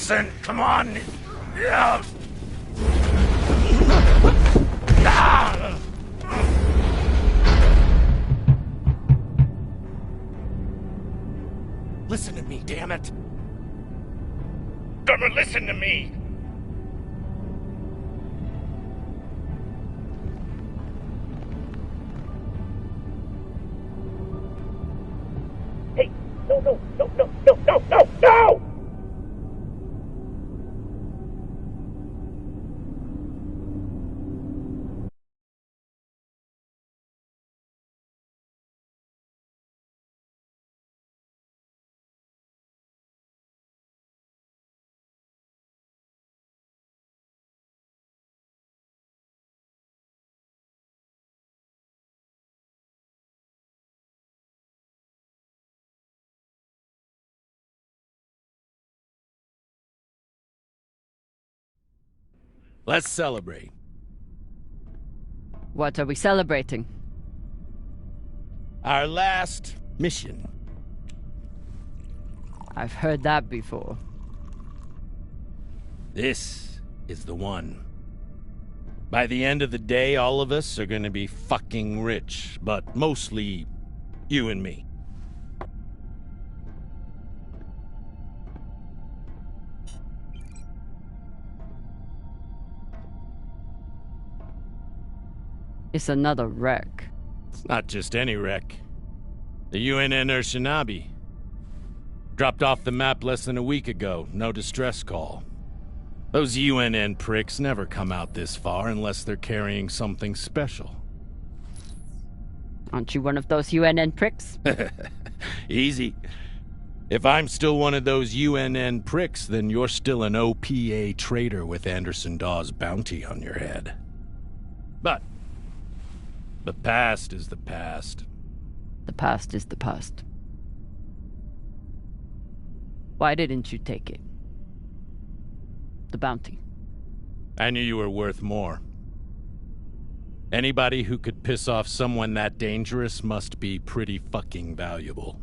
Listen, come on. Yeah. Listen to me, damn it. Dumber, listen to me. Hey, no, no, no, no, no, no, no, no! Let's celebrate. What are we celebrating? Our last mission. I've heard that before. This is the one. By the end of the day, all of us are gonna be fucking rich, but mostly you and me. It's another wreck. It's not just any wreck. The UNN Shinabi. Dropped off the map less than a week ago. No distress call. Those UNN pricks never come out this far unless they're carrying something special. Aren't you one of those UNN pricks? Easy. If I'm still one of those UNN pricks, then you're still an OPA traitor with Anderson Dawes' bounty on your head. But the past is the past. The past is the past. Why didn't you take it? The bounty. I knew you were worth more. Anybody who could piss off someone that dangerous must be pretty fucking valuable.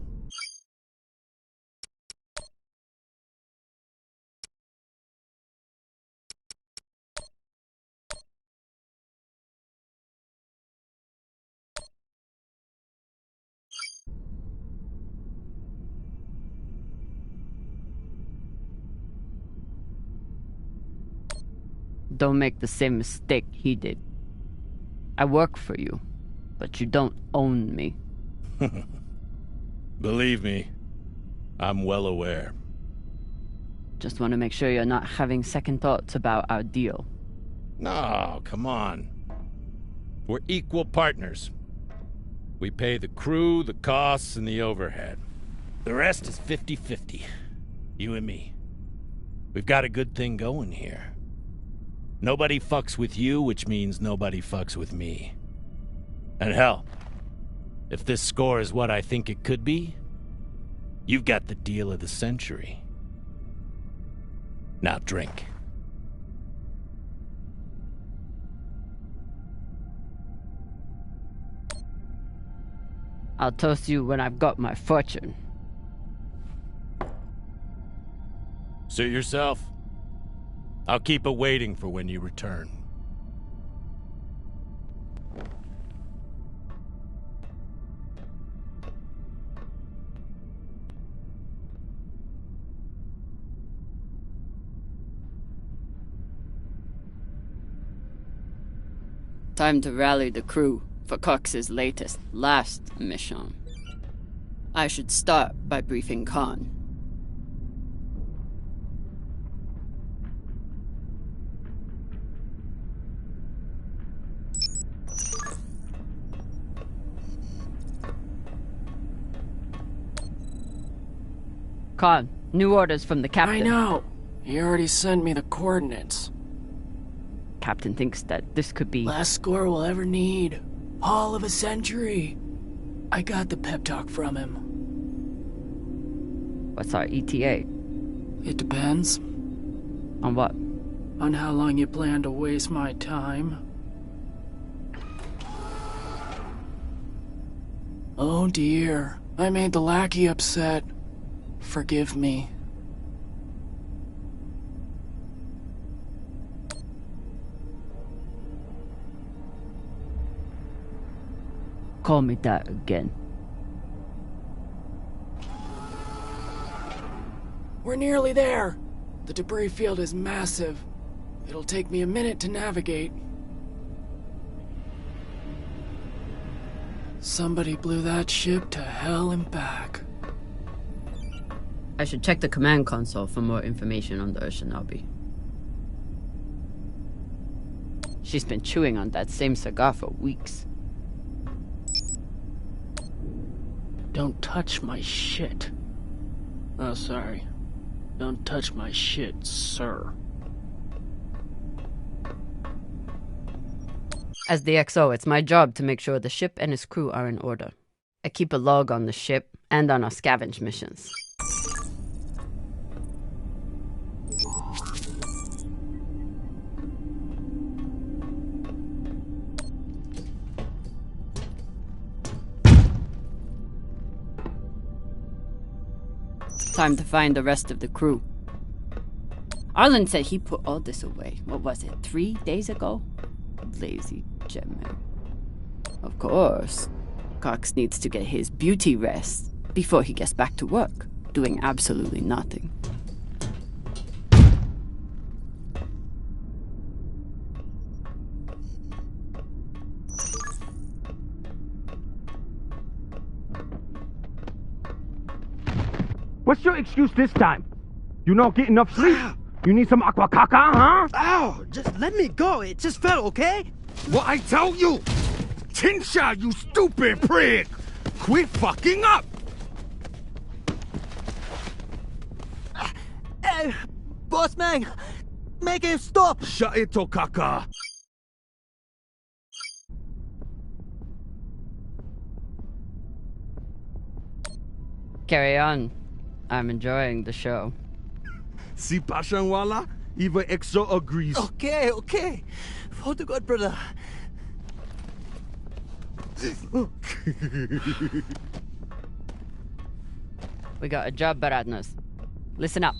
Don't make the same mistake he did. I work for you, but you don't own me. Believe me, I'm well aware. Just want to make sure you're not having second thoughts about our deal. No, come on. We're equal partners. We pay the crew, the costs, and the overhead. The rest is 50-50. You and me. We've got a good thing going here. Nobody fucks with you, which means nobody fucks with me. And hell, if this score is what I think it could be, you've got the deal of the century. Now drink. I'll toast you when I've got my fortune. Suit yourself. I'll keep it waiting for when you return. Time to rally the crew for Cox's last mission. I should start by briefing Khan. Khan, new orders from the captain. I know. He already sent me the coordinates. Captain thinks that this could be... Last score we'll ever need. Haul of a century. I got the pep talk from him. What's our ETA? It depends. On what? On how long you plan to waste my time. Oh dear. I made the lackey upset. Forgive me. call me that again. We're nearly there. The debris field is massive. It'll take me a minute to navigate. Somebody blew that ship to hell and back. I should check the command console for more information on the Urshanabi. She's been chewing on that same cigar for weeks. Don't touch my shit. Oh, sorry. Don't touch my shit, sir. As the XO, it's my job to make sure the ship and its crew are in order. I keep a log on the ship and on our scavenge missions. Time to find the rest of the crew. Arlen said he put all this away. What was it, 3 days ago? Lazy Gemma. Of course. Cox needs to get his beauty rest before he gets back to work, doing absolutely nothing. What's your excuse this time? You not get enough sleep? You need some aqua caca, huh? Ow! Just let me go. It just fell, okay? What I tell you? Tinsha, you stupid prig! Quit fucking up! Hey, boss man, make him stop! Shut it, Tokaka! Carry on. I'm enjoying the show. See, Pashanwala? Even EXO agrees. Okay, okay. For the God, brother. We got a job, Baratnas. Listen up.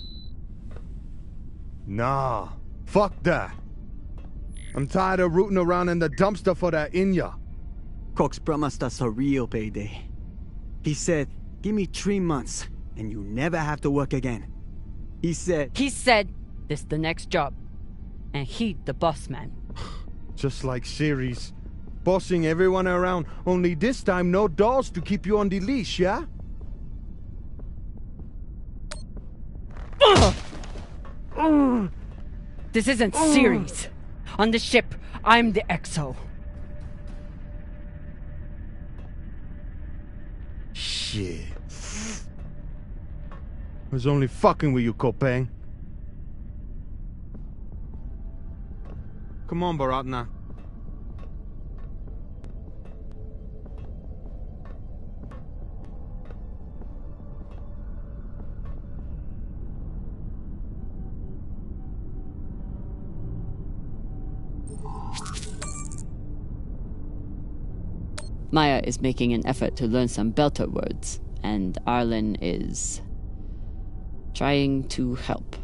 Nah, fuck that. I'm tired of rooting around in the dumpster for that Inya. Cox promised us a real payday. He said, give me 3 months, and you never have to work again. He said, this is the next job. And he, the boss man. Just like series. Bossing everyone around, only this time no dolls to keep you on the leash, yeah? This isn't series. On the ship, I'm the EXO. Shit. I was only fucking with you, Kopeng. Come on, Baratna. Maya is making an effort to learn some Belter words, and Arlen is trying to help.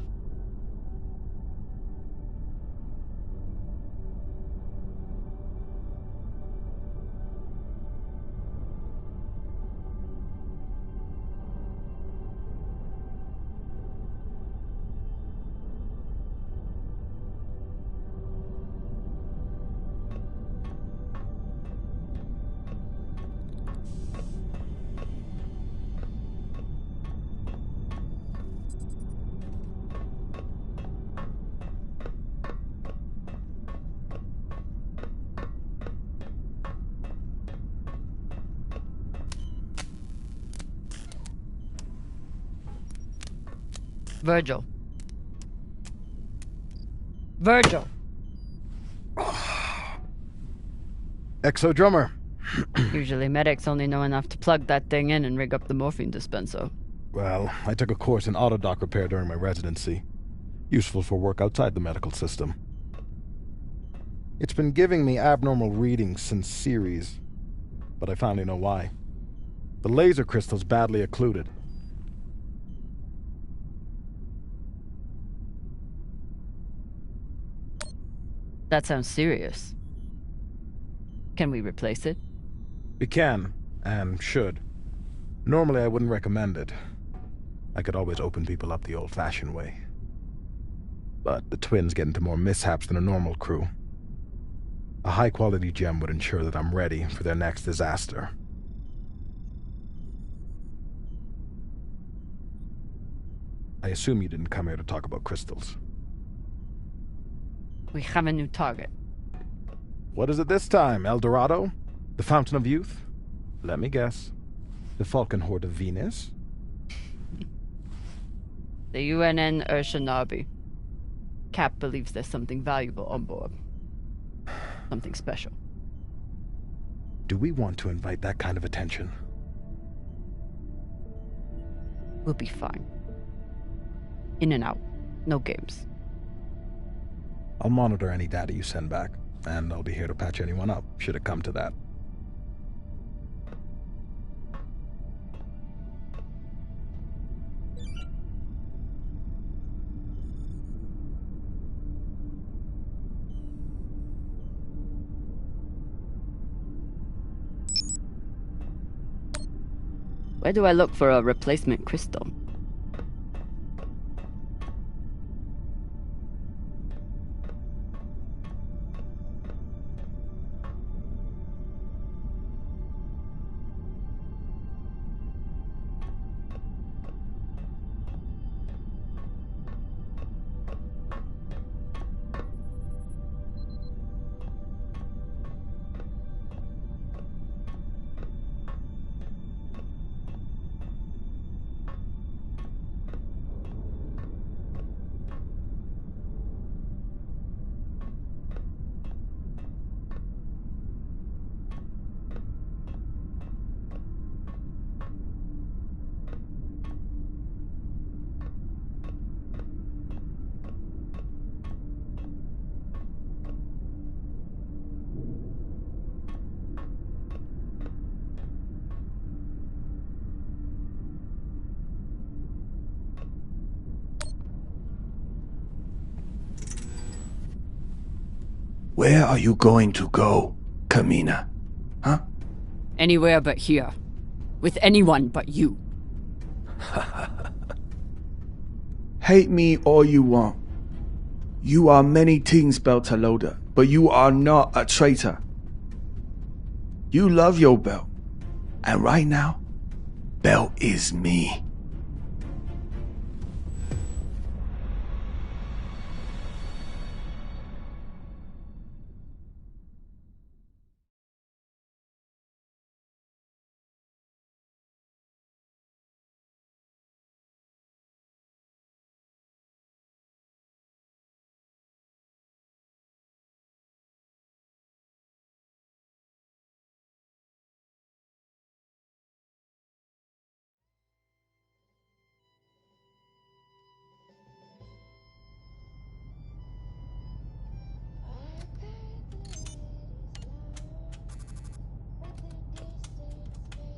Virgil. Virgil! Exo drummer. Usually medics only know enough to plug that thing in and rig up the morphine dispenser. Well, I took a course in autodoc repair during my residency. Useful for work outside the medical system. It's been giving me abnormal readings since series, but I finally know why. The laser crystal's badly occluded. That sounds serious. Can we replace it? We can, and should. Normally I wouldn't recommend it. I could always open people up the old-fashioned way. But the twins get into more mishaps than a normal crew. A high-quality gem would ensure that I'm ready for their next disaster. I assume you didn't come here to talk about crystals. We have a new target. What is it this time, El Dorado? The Fountain of Youth? Let me guess. The Falcon Horde of Venus? The UNN Urshanabi. Cap believes there's something valuable on board. Something special. Do we want to invite that kind of attention? We'll be fine. In and out. No games. I'll monitor any data you send back, and I'll be here to patch anyone up, should it come to that. Where do I look for a replacement crystal? Where are you going to go, Kamina? Huh? Anywhere but here. With anyone but you. Hate me all you want. You are many things, Beltalowda, but you are not a traitor. You love your Belt. And right now, Belt is me.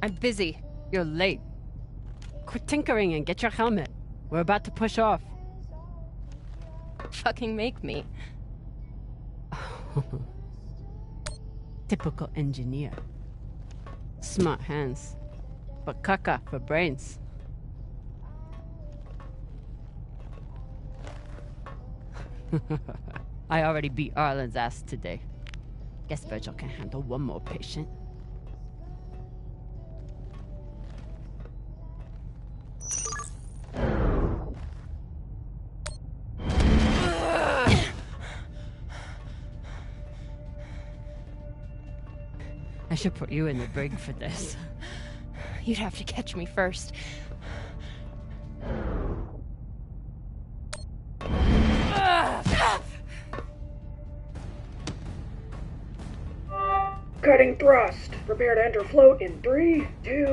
I'm busy. You're late. Quit tinkering and get your helmet. We're about to push off. Fucking make me. Typical engineer. Smart hands. But caca for brains. I already beat Arlen's ass today. Guess Virgil can handle one more patient. I should put you in the brig for this. You'd have to catch me first. Cutting thrust. Prepare to enter float in 3, 2...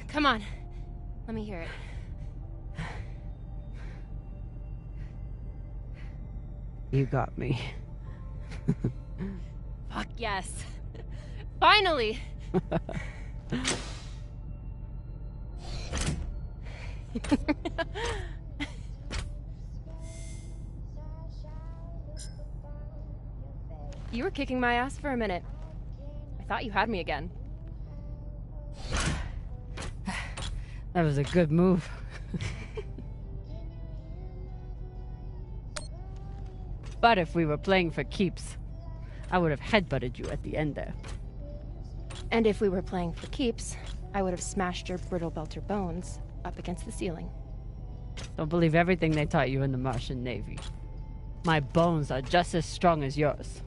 Come on. Let me hear it. You got me. Fuck yes. Finally! You were kicking my ass for a minute. I thought you had me again. That was a good move. But if we were playing for keeps, I would have headbutted you at the end there. And if we were playing for keeps, I would have smashed your brittle belter bones up against the ceiling. Don't believe everything they taught you in the Martian Navy. My bones are just as strong as yours.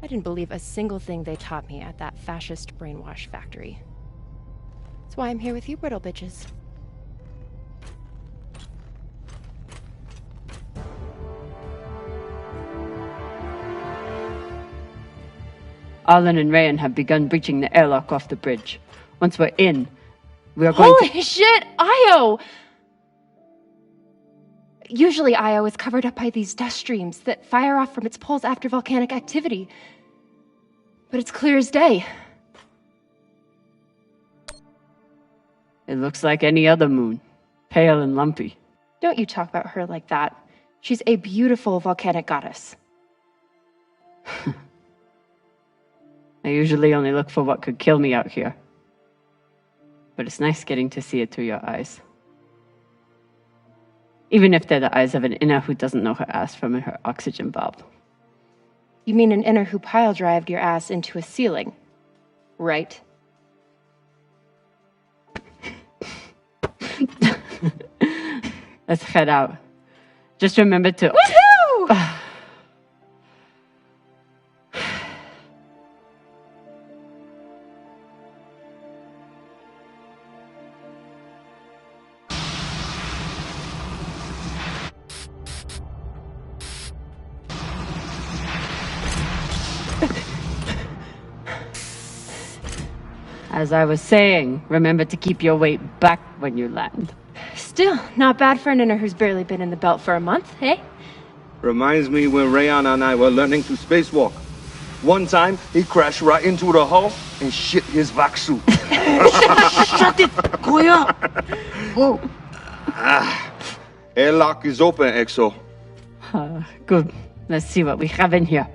I didn't believe a single thing they taught me at that fascist brainwash factory. That's why I'm here with you brittle bitches. Arlen and Rayan have begun breaching the airlock off the bridge. Once we're in, we are going Holy shit! Io! Usually Io is covered up by these dust streams that fire off from its poles after volcanic activity. But it's clear as day. It looks like any other moon. Pale and lumpy. Don't you talk about her like that. She's a beautiful volcanic goddess. I usually only look for what could kill me out here. But it's nice getting to see it through your eyes. Even if they're the eyes of an inner who doesn't know her ass from her oxygen bulb. You mean an inner who pile-drived your ass into a ceiling, right? Let's head out. Just remember to... Woohoo! As I was saying, remember to keep your weight back when you land. Still, not bad for an inner who's barely been in the belt for a month, hey? Reminds me when Rayan and I were learning to spacewalk. One time, he crashed right into the hull and shit his vac suit. Shut it! Koya! Whoa. Airlock is open, Exo. Good. Let's see what we have in here.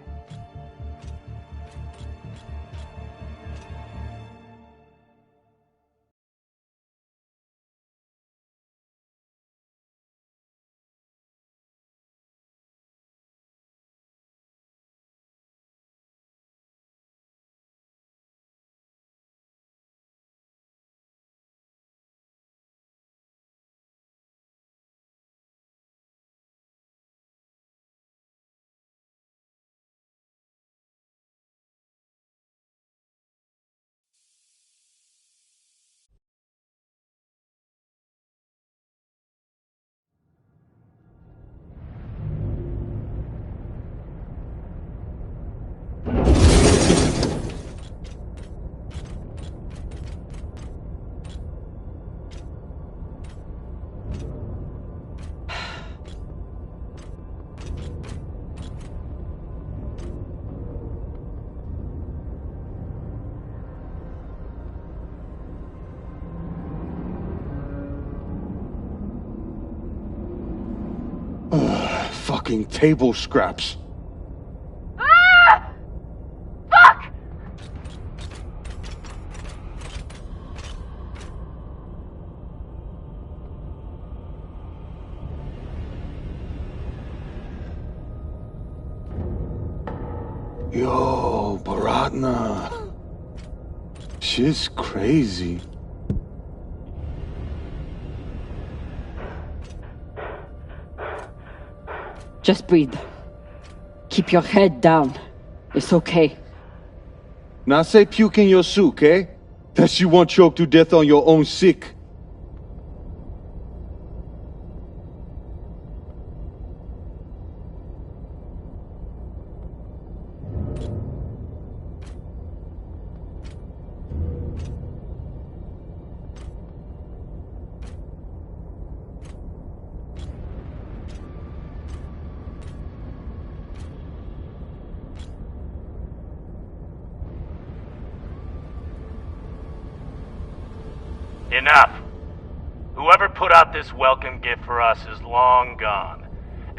Fucking table scraps. Ah! Fuck! Yo, Baratna. Shit's crazy. Just breathe. Keep your head down. It's okay. Now say puke in your soup, eh? That you won't choke to death on your own sick. Enough. Whoever put out this welcome gift for us is long gone.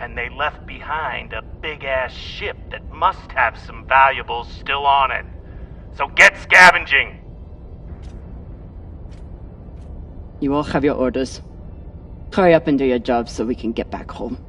and they left behind a big-ass ship that must have some valuables still on it. So get scavenging! You all have your orders. Hurry up and do your job so we can get back home.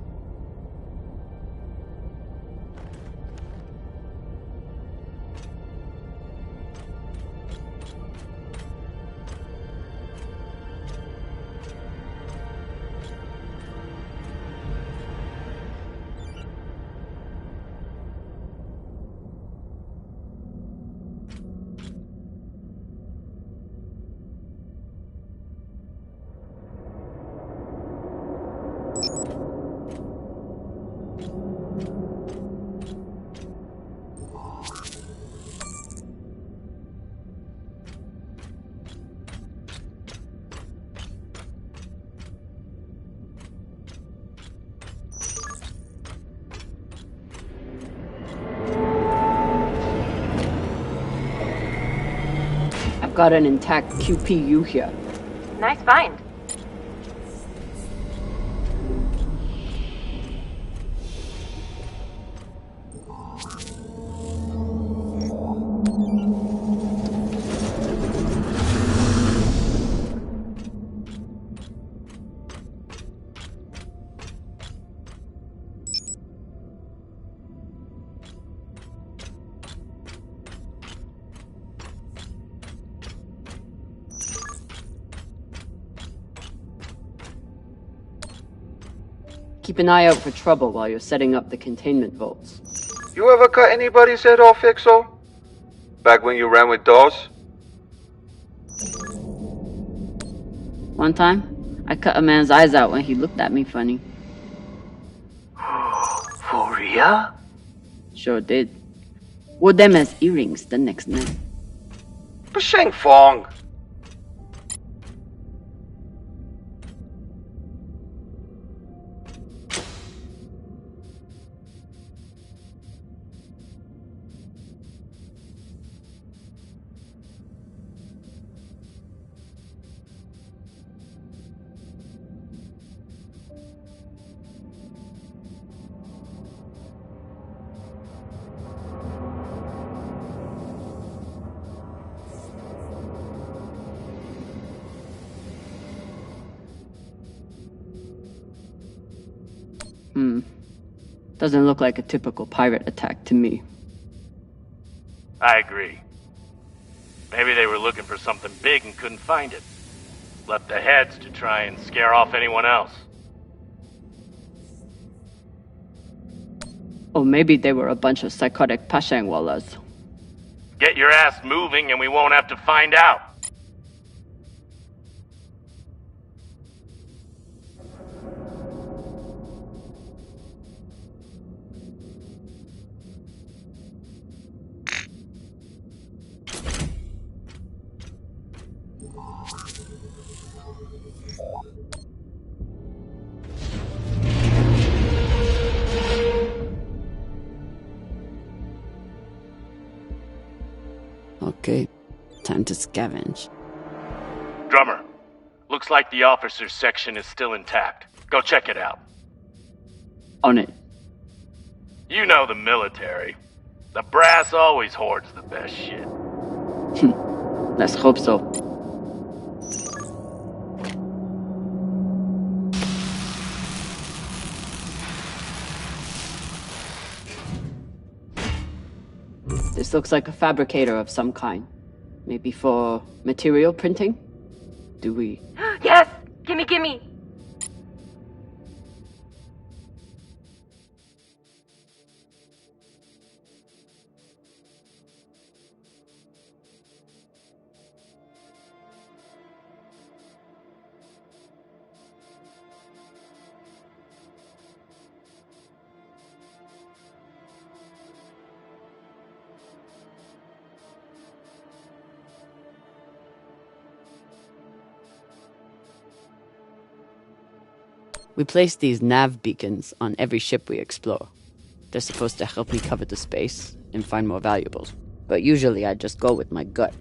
I've got an intact QPU here. Nice find. Keep an eye out for trouble while you're setting up the containment vaults. You ever cut anybody's head off, Exo? Back when you ran with Dawes? One time, I cut a man's eyes out when he looked at me funny. For real? Sure did. Wore them as earrings the next night. Basheng Fong! Doesn't look like a typical pirate attack to me. I agree. Maybe they were looking for something big and couldn't find it. Left the heads to try and scare off anyone else. Or maybe they were a bunch of psychotic Pashangwalas. Get your ass moving and we won't have to find out. Okay, time to scavenge. Drummer, looks like the officers' section is still intact. Go check it out. On it. You know the military. The brass always hoards the best shit. Let's hope so. This looks like a fabricator of some kind. Maybe for material printing? Do we... Yes! Gimme, gimme! We place these nav beacons on every ship we explore. They're supposed to help me cover the space and find more valuables. But usually I just go with my gut.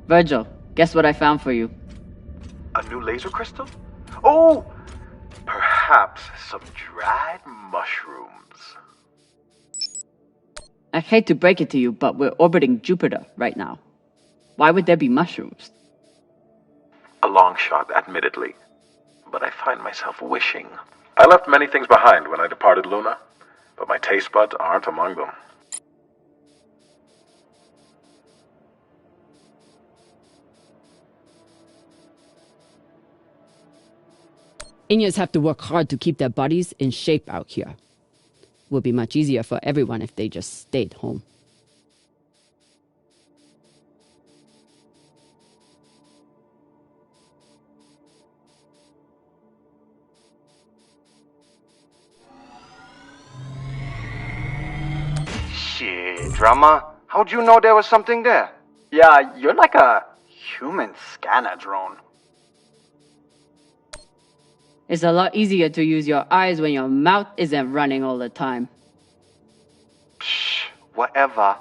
Virgil, guess what I found for you? A new laser crystal? Oh, perhaps some dried mushrooms. I hate to break it to you, but we're orbiting Jupiter right now. Why would there be mushrooms? A long shot, admittedly. But I find myself wishing. I left many things behind when I departed Luna, but my taste buds aren't among them. Inyas have to work hard to keep their bodies in shape out here. Would be much easier for everyone if they just stayed home. Shit, drama. How'd you know there was something there? Yeah, you're like a human scanner drone. It's a lot easier to use your eyes when your mouth isn't running all the time. Psh, whatever.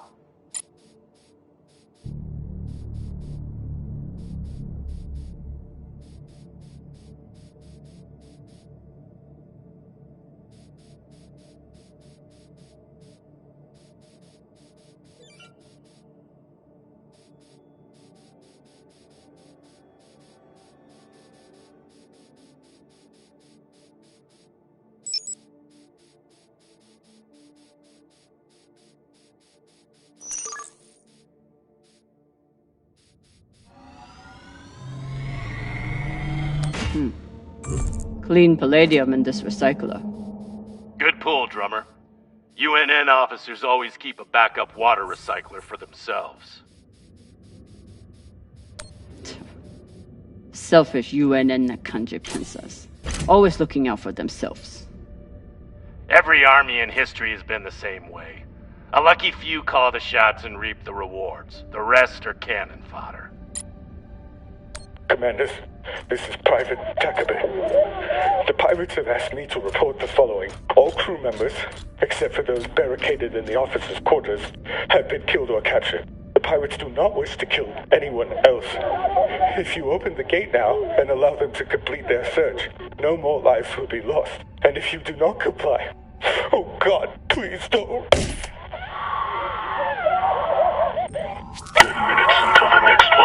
Clean palladium in this recycler. Good pull, drummer. UNN officers always keep a backup water recycler for themselves. Selfish UNN Nakanji princess. Always looking out for themselves. Every army in history has been the same way. A lucky few call the shots and reap the rewards. The rest are cannon fodder. Commanders, this is Private Takabe. The pirates have asked me to report the following. All crew members, except for those barricaded in the officers' quarters, have been killed or captured. The pirates do not wish to kill anyone else. If you open the gate now and allow them to complete their search, no more lives will be lost. And if you do not comply, oh God, please don't. 2 minutes until the next one.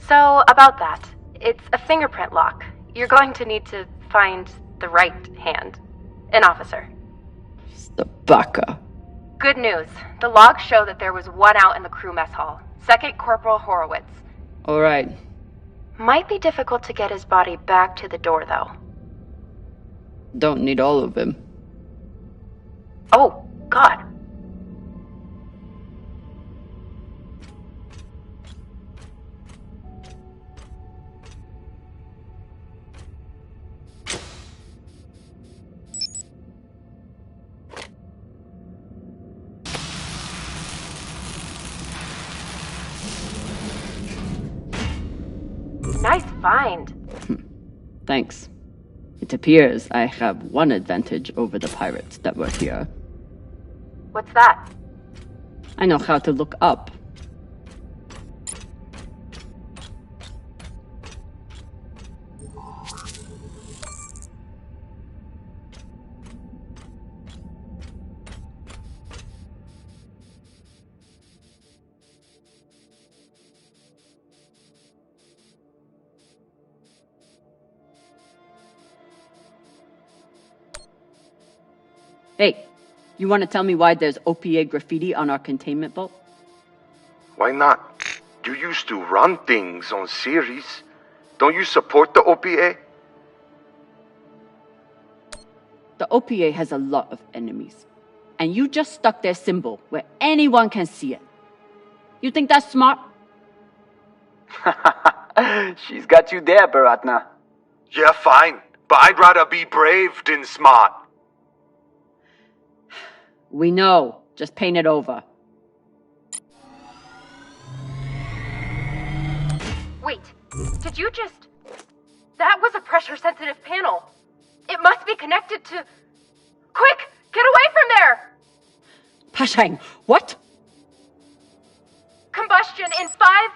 So, about that. It's a fingerprint lock. You're going to need to find the right hand. An officer. Baka. Good news. The logs show that there was one out in the crew mess hall. Second Corporal Horowitz. Alright. Might be difficult to get his body back to the door, though. Don't need all of him. Oh, God. Nice find. Thanks. It appears I have one advantage over the pirates that were here. What's that? I know how to look up. Hey, you want to tell me why there's OPA graffiti on our containment bolt? Why not? You used to run things on series. Don't you support the OPA? The OPA has a lot of enemies. And you just stuck their symbol where anyone can see it. You think that's smart? She's got you there, Baratna. Yeah, fine. But I'd rather be brave than smart. We know. Just paint it over. Wait, did you just... That was a pressure-sensitive panel. It must be connected to... Quick! Get away from there! Pashang, what? Combustion in 5,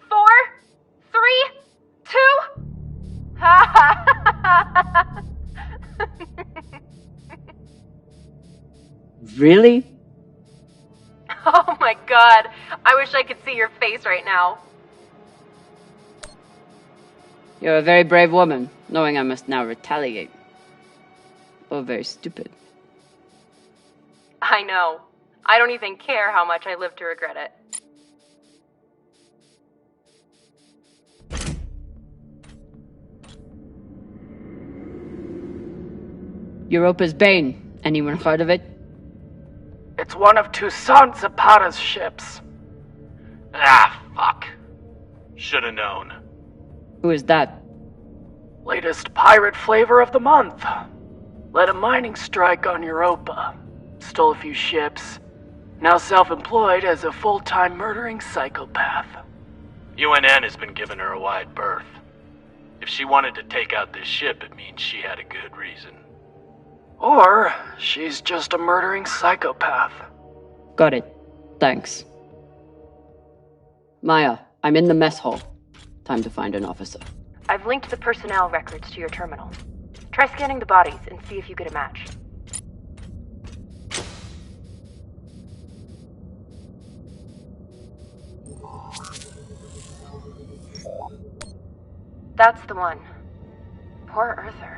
4, 3, 2... Ha ha ha! Really? Oh my god. I wish I could see your face right now. You're a very brave woman, knowing I must now retaliate. Or very stupid. I know. I don't even care how much I live to regret it. Europa's Bane. Anyone heard of it? It's one of Toussaint Zapata's ships. Ah, fuck. Should've known. Who is that? Latest pirate flavor of the month. Led a mining strike on Europa. Stole a few ships. Now self-employed as a full-time murdering psychopath. UNN has been giving her a wide berth. If she wanted to take out this ship, it means she had a good reason. Or she's just a murdering psychopath. Got it. Thanks. Maya, I'm in the mess hall. Time to find an officer. I've linked the personnel records to your terminal. Try scanning the bodies and see if you get a match. That's the one. Poor Arthur.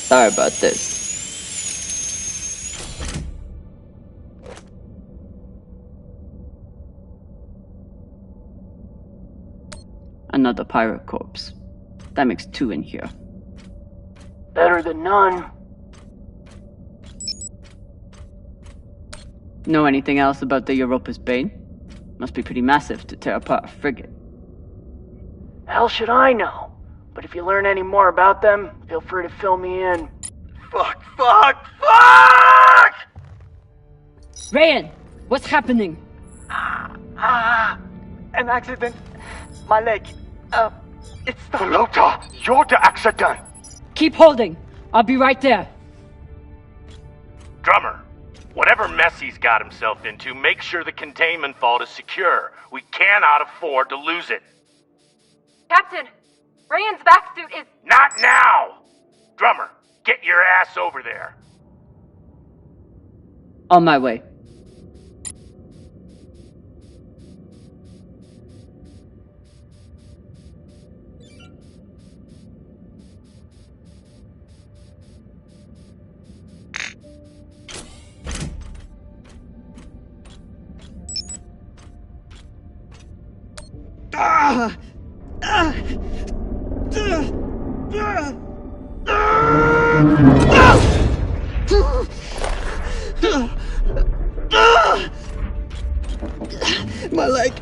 Sorry about this. Another pirate corpse. That makes 2 in here. Better than none. Know anything else about the Europa's Bane? Must be pretty massive to tear apart a frigate. Hell should I know? But if you learn any more about them, feel free to fill me in. Fuck, fuck, fuck! Rayan, what's happening? An accident. My leg. It's the... Pelota, you're the accident! Keep holding. I'll be right there. Drummer, whatever mess he's got himself into, make sure the containment vault is secure. We cannot afford to lose it. Captain, Rayan's back suit is... Not now! Drummer, get your ass over there. On my way. My leg.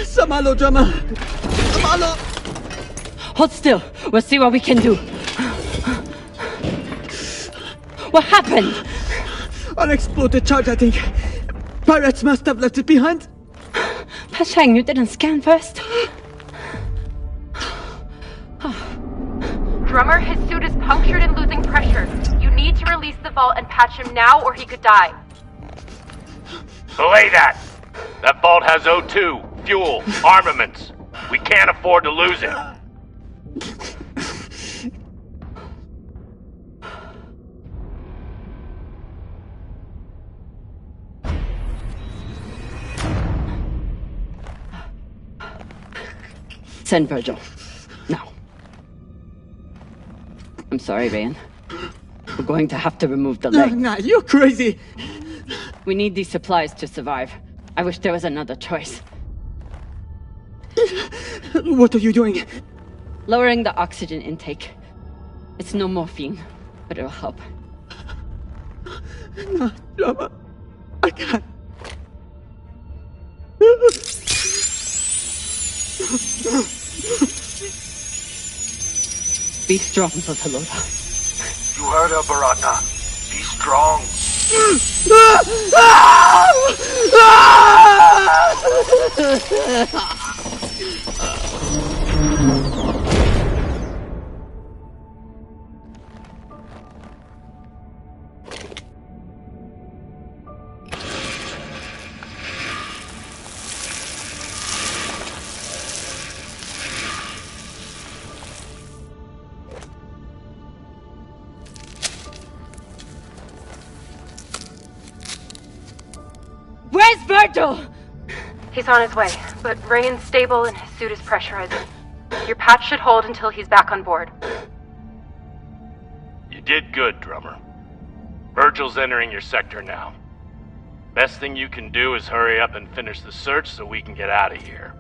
Samalo, drummer. Samalo. Hold still. We'll see what we can do. What happened? Unexploded charge, I think. Pirates must have left it behind. Pashang, you didn't scan first? Drummer, his suit is punctured and losing pressure. You need to release the vault and patch him now or he could die. Belay that! That vault has O2, fuel, armaments. We can't afford to lose it. Send Virgil. Now. I'm sorry, Rayan. We're going to have to remove the leg. Nah, you're crazy. We need these supplies to survive. I wish there was another choice. What are you doing? Lowering the oxygen intake. It's no morphine, but it'll help. No, drummer. I can't. Be strong, Telltale. You heard her, Baraka. Be strong. strong. Where's Virgil? He's on his way, but Ryan's stable and his suit is pressurized. Your patch should hold until he's back on board. You did good, Drummer. Virgil's entering your sector now. Best thing you can do is hurry up and finish the search so we can get out of here.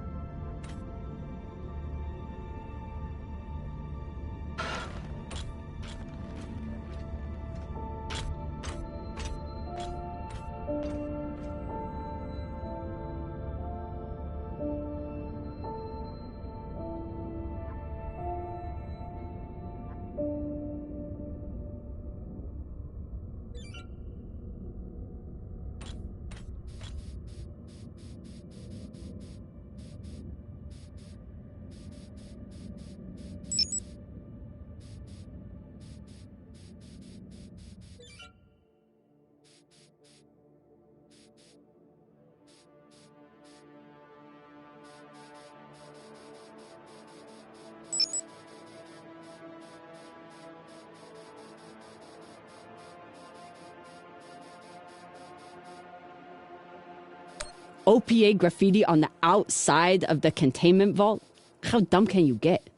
OPA graffiti on the outside of the containment vault? How dumb can you get?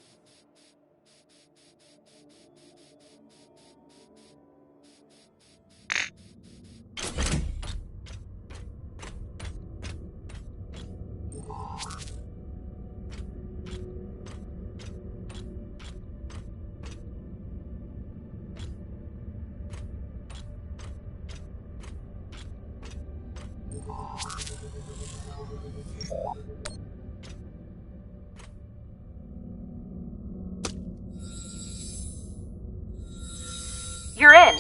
You're in.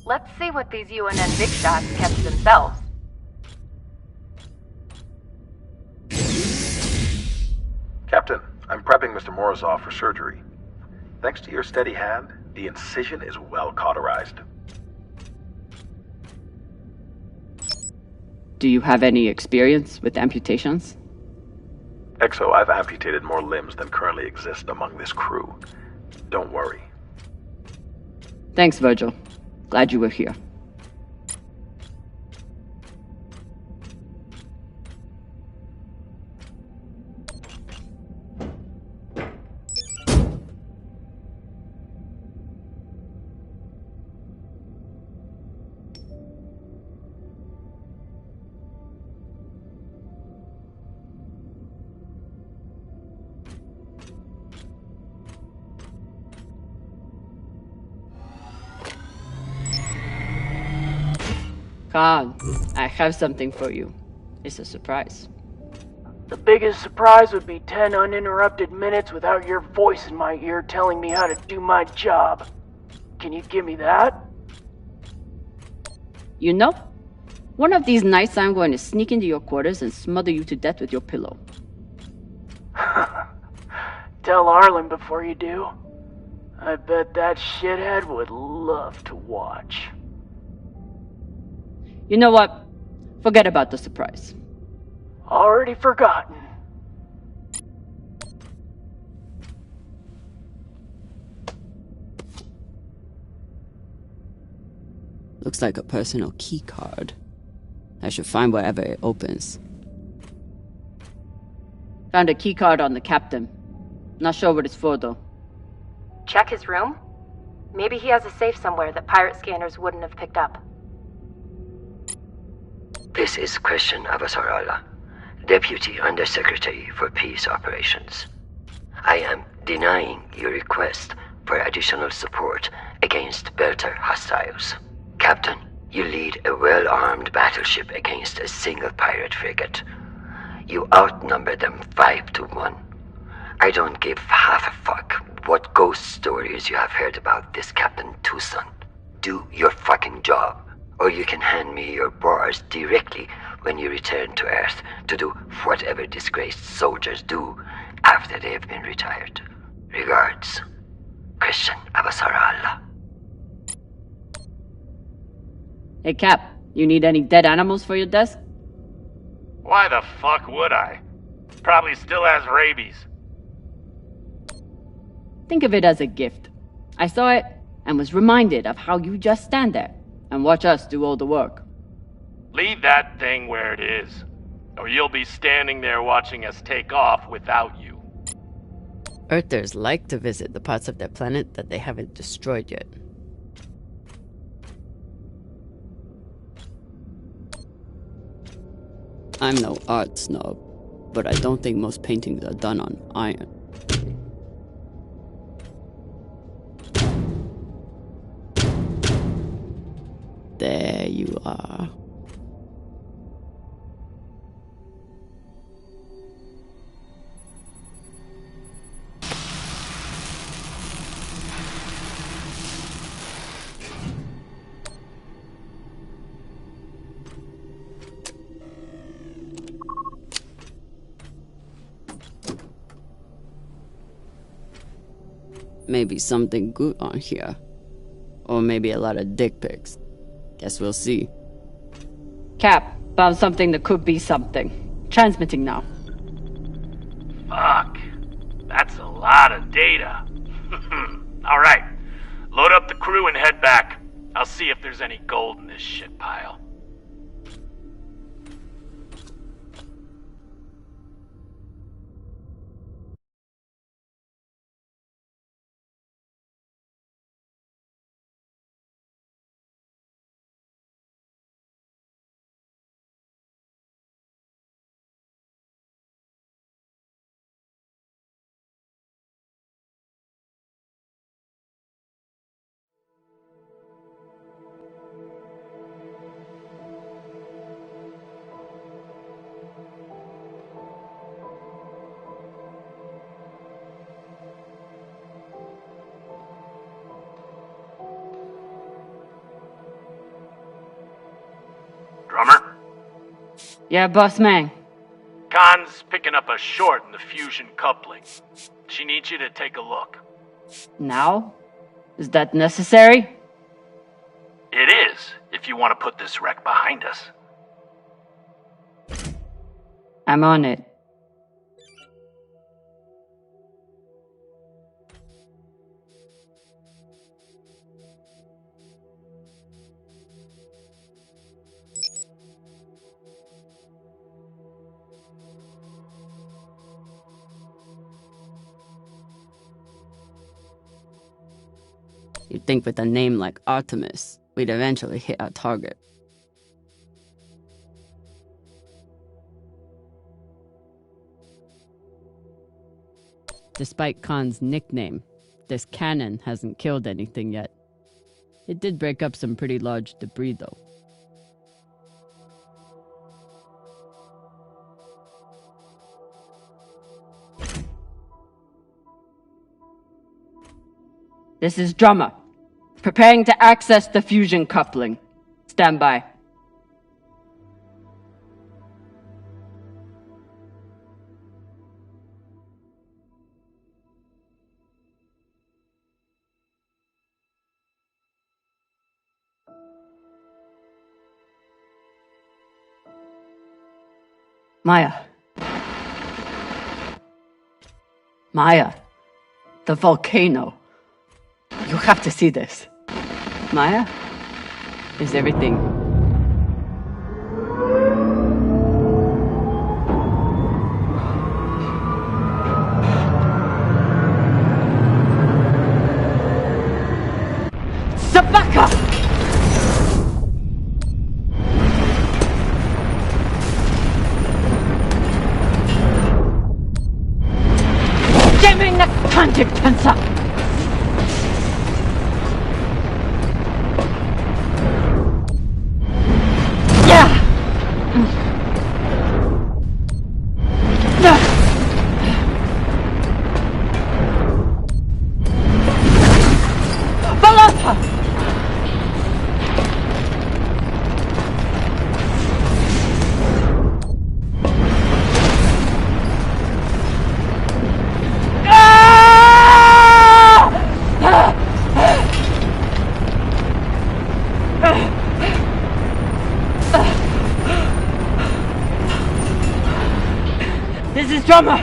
Let's see what these UNN big shots kept to themselves. Captain, I'm prepping Mr. Morozov for surgery. Thanks to your steady hand, the incision is well cauterized. Do you have any experience with amputations? Exo, I've amputated more limbs than currently exist among this crew. Don't worry. Thanks, Virgil. Glad you were here. Khan, I have something for you. It's a surprise. The biggest surprise would be 10 uninterrupted minutes without your voice in my ear telling me how to do my job. Can you give me that? You know, one of these nights I'm going to sneak into your quarters and smother you to death with your pillow. Tell Arlen before you do. I bet that shithead would love to watch. You know what? Forget about the surprise. Already forgotten. Looks like a personal key card. I should find wherever it opens. Found a key card on the captain. Not sure what it's for though. Check his room? Maybe he has a safe somewhere that pirate scanners wouldn't have picked up. This is Christian Avasarala, Deputy Undersecretary for Peace Operations. I am denying your request for additional support against Belter hostiles. Captain, you lead a well-armed battleship against a single pirate frigate. You outnumber them 5-1. I don't give half a fuck what ghost stories you have heard about this Captain Tucson. Do your fucking job, or you can hand me your bars directly when you return to Earth to do whatever disgraced soldiers do after they have been retired. Regards, Christian Abasarala. Hey, Cap, you need any dead animals for your desk? Why the fuck would I? Probably still has rabies. Think of it as a gift. I saw it and was reminded of how you just stand there and watch us do all the work. Leave that thing where it is, or you'll be standing there watching us take off without you. Earthers like to visit the parts of their planet that they haven't destroyed yet. I'm no art snob, but I don't think most paintings are done on iron. There you are. Maybe something good on here. Or maybe a lot of dick pics. Guess we'll see. Cap, found something that could be something. Transmitting now. Fuck. That's a lot of data. Alright. Load up the crew and head back. I'll see if there's any gold in this shit pile. Drummer? Yeah, boss man. Khan's picking up a short in the fusion coupling. She needs you to take a look. Now? Is that necessary? It is, if you want to put this wreck behind us. I'm on it. You'd think with a name like Artemis, we'd eventually hit our target. Despite Khan's nickname, this cannon hasn't killed anything yet. It did break up some pretty large debris, though. This is Drummer. Preparing to access the fusion coupling. Stand by. Maya. Maya. The volcano. You have to see this. Maya? Is everything... Sabaka! Gaming the contact tensor! Drummer!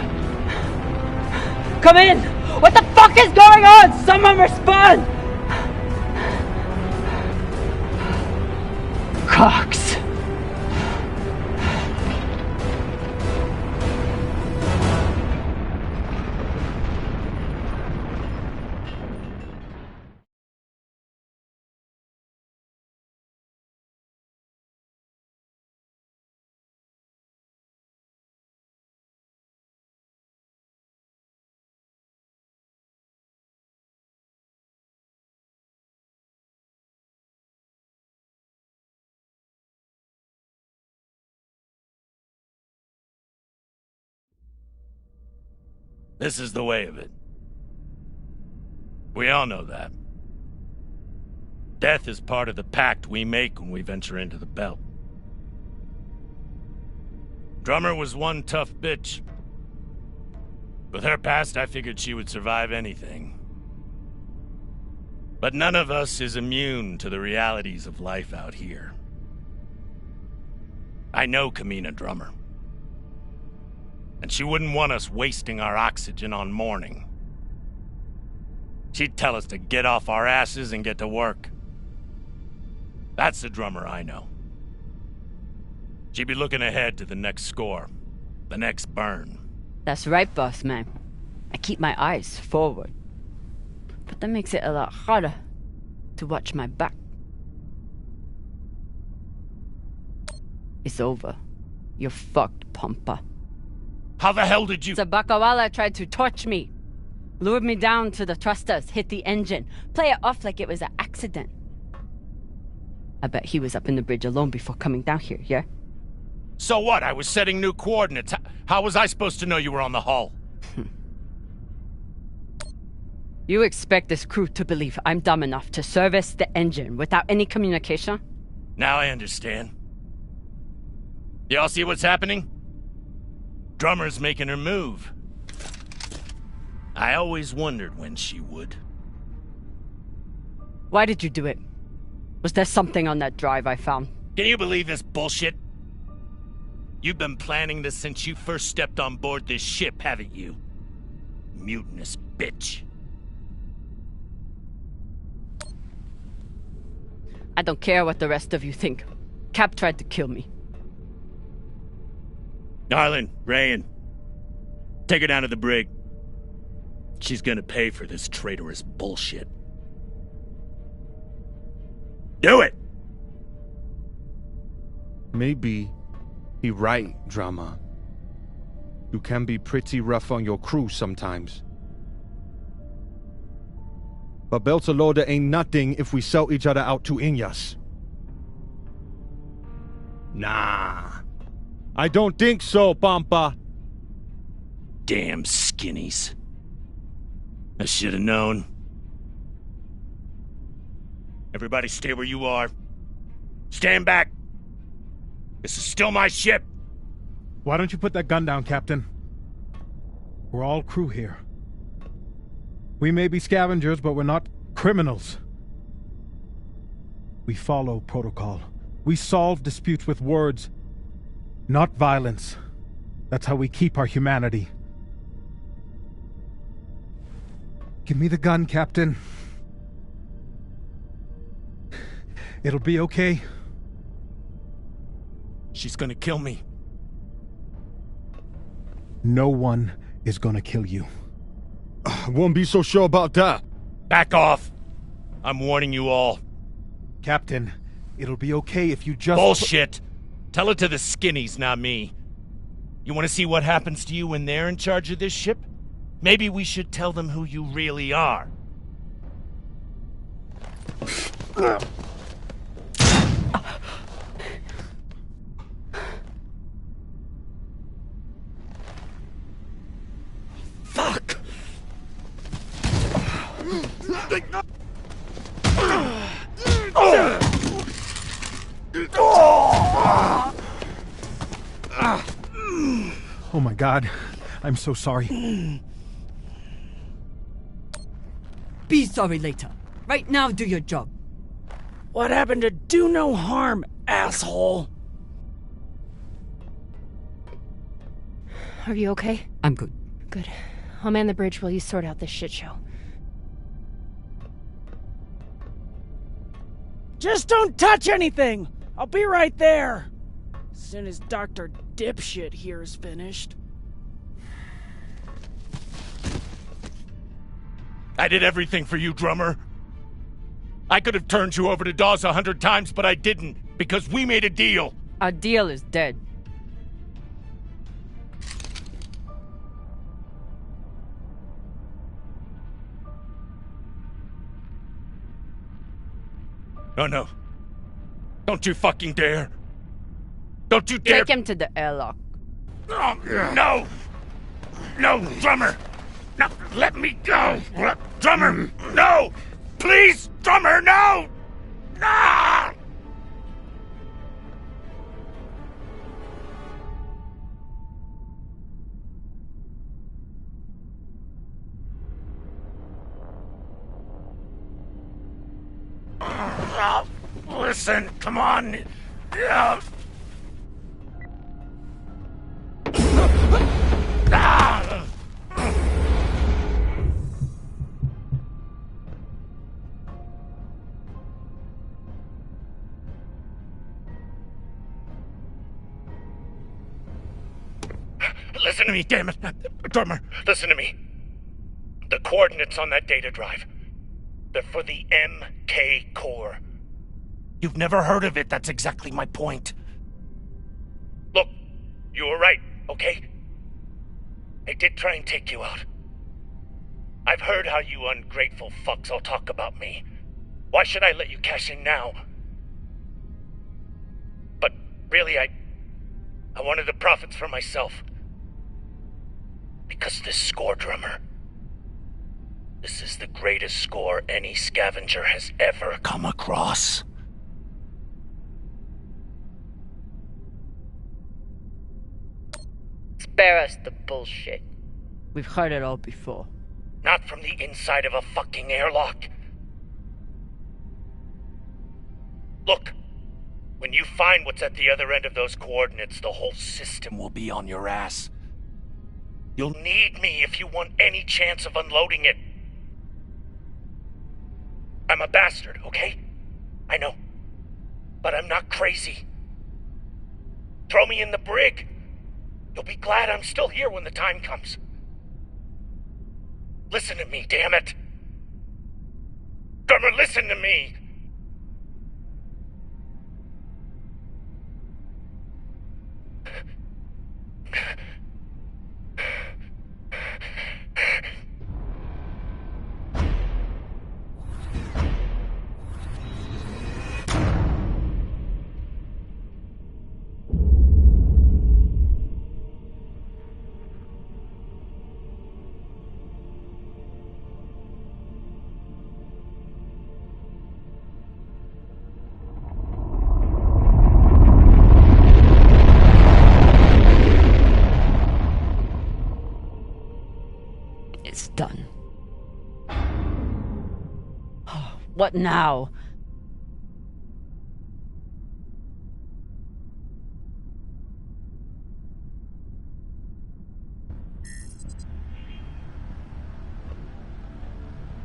Come in! What the fuck is going on? Someone respond! Cox. This is the way of it. We all know that. Death is part of the pact we make when we venture into the belt. Drummer was one tough bitch. With her past, I figured she would survive anything. But none of us is immune to the realities of life out here. I know Kamina Drummer. And she wouldn't want us wasting our oxygen on mourning. She'd tell us to get off our asses and get to work. That's the Drummer I know. She'd be looking ahead to the next score, the next burn. That's right, boss man. I keep my eyes forward. But that makes it a lot harder to watch my back. It's over. You're fucked, Pampa. How the hell did you— The Bakawala tried to torch me. Lured me down to the thrusters, hit the engine, play it off like it was an accident. I bet he was up in the bridge alone before coming down here, yeah? So what? I was setting new coordinates. How was I supposed to know you were on the hull? You expect this crew to believe I'm dumb enough to service the engine without any communication? Now I understand. Y'all see what's happening? Drummer's making her move. I always wondered when she would. Why did you do it? Was there something on that drive I found? Can you believe this bullshit? You've been planning this since you first stepped on board this ship, haven't you? Mutinous bitch. I don't care what the rest of you think. Cap tried to kill me. Arlen, Rayan, take her down to the brig. She's gonna pay for this traitorous bullshit. Do it! Maybe he right, Drama. You can be pretty rough on your crew sometimes. But Beltalowda ain't nothing if we sell each other out to Inyas. Nah. I don't think so, Pampa. Damn skinnies. I should have known. Everybody stay where you are. Stand back. This is still my ship. Why don't you put that gun down, Captain? We're all crew here. We may be scavengers, but we're not criminals. We follow protocol. We solve disputes with words, not violence. That's how we keep our humanity. Give me the gun, Captain. It'll be okay. She's gonna kill me. No one is gonna kill you. I won't be so sure about that. Back off. I'm warning you all. Captain, it'll be okay if you just— Bullshit. Tell it to the skinnies, not me. You want to see what happens to you when they're in charge of this ship? Maybe we should tell them who you really are. Fuck! Oh my God. I'm so sorry. Be sorry later. Right now, do your job. What happened to do no harm, asshole? Are you okay? I'm good. Good. I'll man the bridge while you sort out this shit show. Just don't touch anything! I'll be right there! As soon as Dr. Dipshit here is finished. I did everything for you, drummer. I could have turned you over to Dawes 100 times, but I didn't, because we made a deal. Our deal is dead. Oh no. Don't you fucking dare. Don't you dare. Take him to the airlock. Oh, no! No, drummer! No, let me go! Drummer, no! Please, drummer, no! No! Listen, come on. Listen to me, damn it. Drummer, listen to me. The coordinates on that data drive, they're for the MK core. You've never heard of it, that's exactly my point. Look, you were right, okay? I did try and take you out. I've heard how you ungrateful fucks all talk about me. Why should I let you cash in now? But really, I wanted the profits for myself. Because this score, drummer, this is the greatest score any scavenger has ever come across. Spare us the bullshit. We've heard it all before. Not from the inside of a fucking airlock. Look, when you find what's at the other end of those coordinates, the whole system will be on your ass. You'll need me if you want any chance of unloading it. I'm a bastard, okay? I know. But I'm not crazy. Throw me in the brig. You'll be glad I'm still here when the time comes. Listen to me, damn it. Drummer, listen to me. It's done. What now?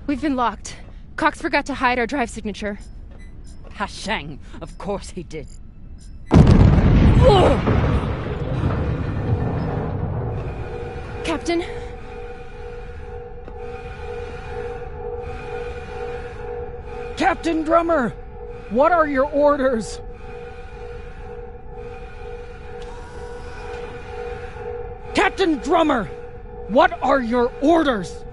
We've been locked. Cox forgot to hide our drive signature. Hashang, of course he did. Captain? Captain Drummer! What are your orders? Captain Drummer! What are your orders?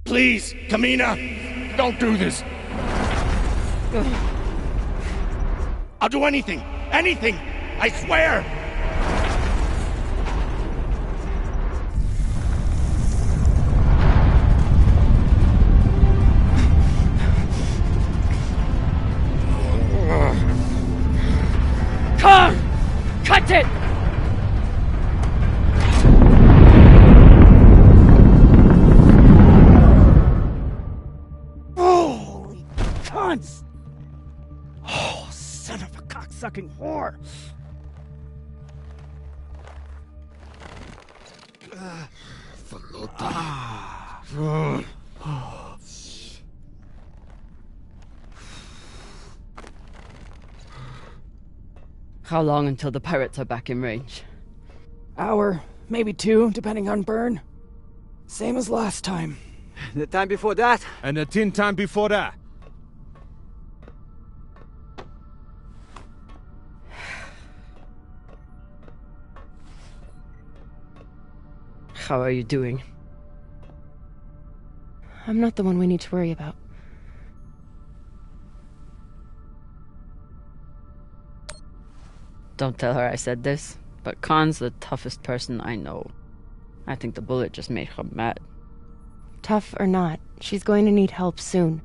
Please, Kamina, don't do this. I'll do anything. Anything. I swear. Come! Cut it! Holy cunts! Oh, son of a cocksucking whore! How long until the pirates are back in range? Hour, maybe 2, depending on burn. Same as last time. The time before that? And the 10 time before that. How are you doing? I'm not the one we need to worry about. Don't tell her I said this, but Khan's the toughest person I know. I think the bullet just made her mad. Tough or not, she's going to need help soon.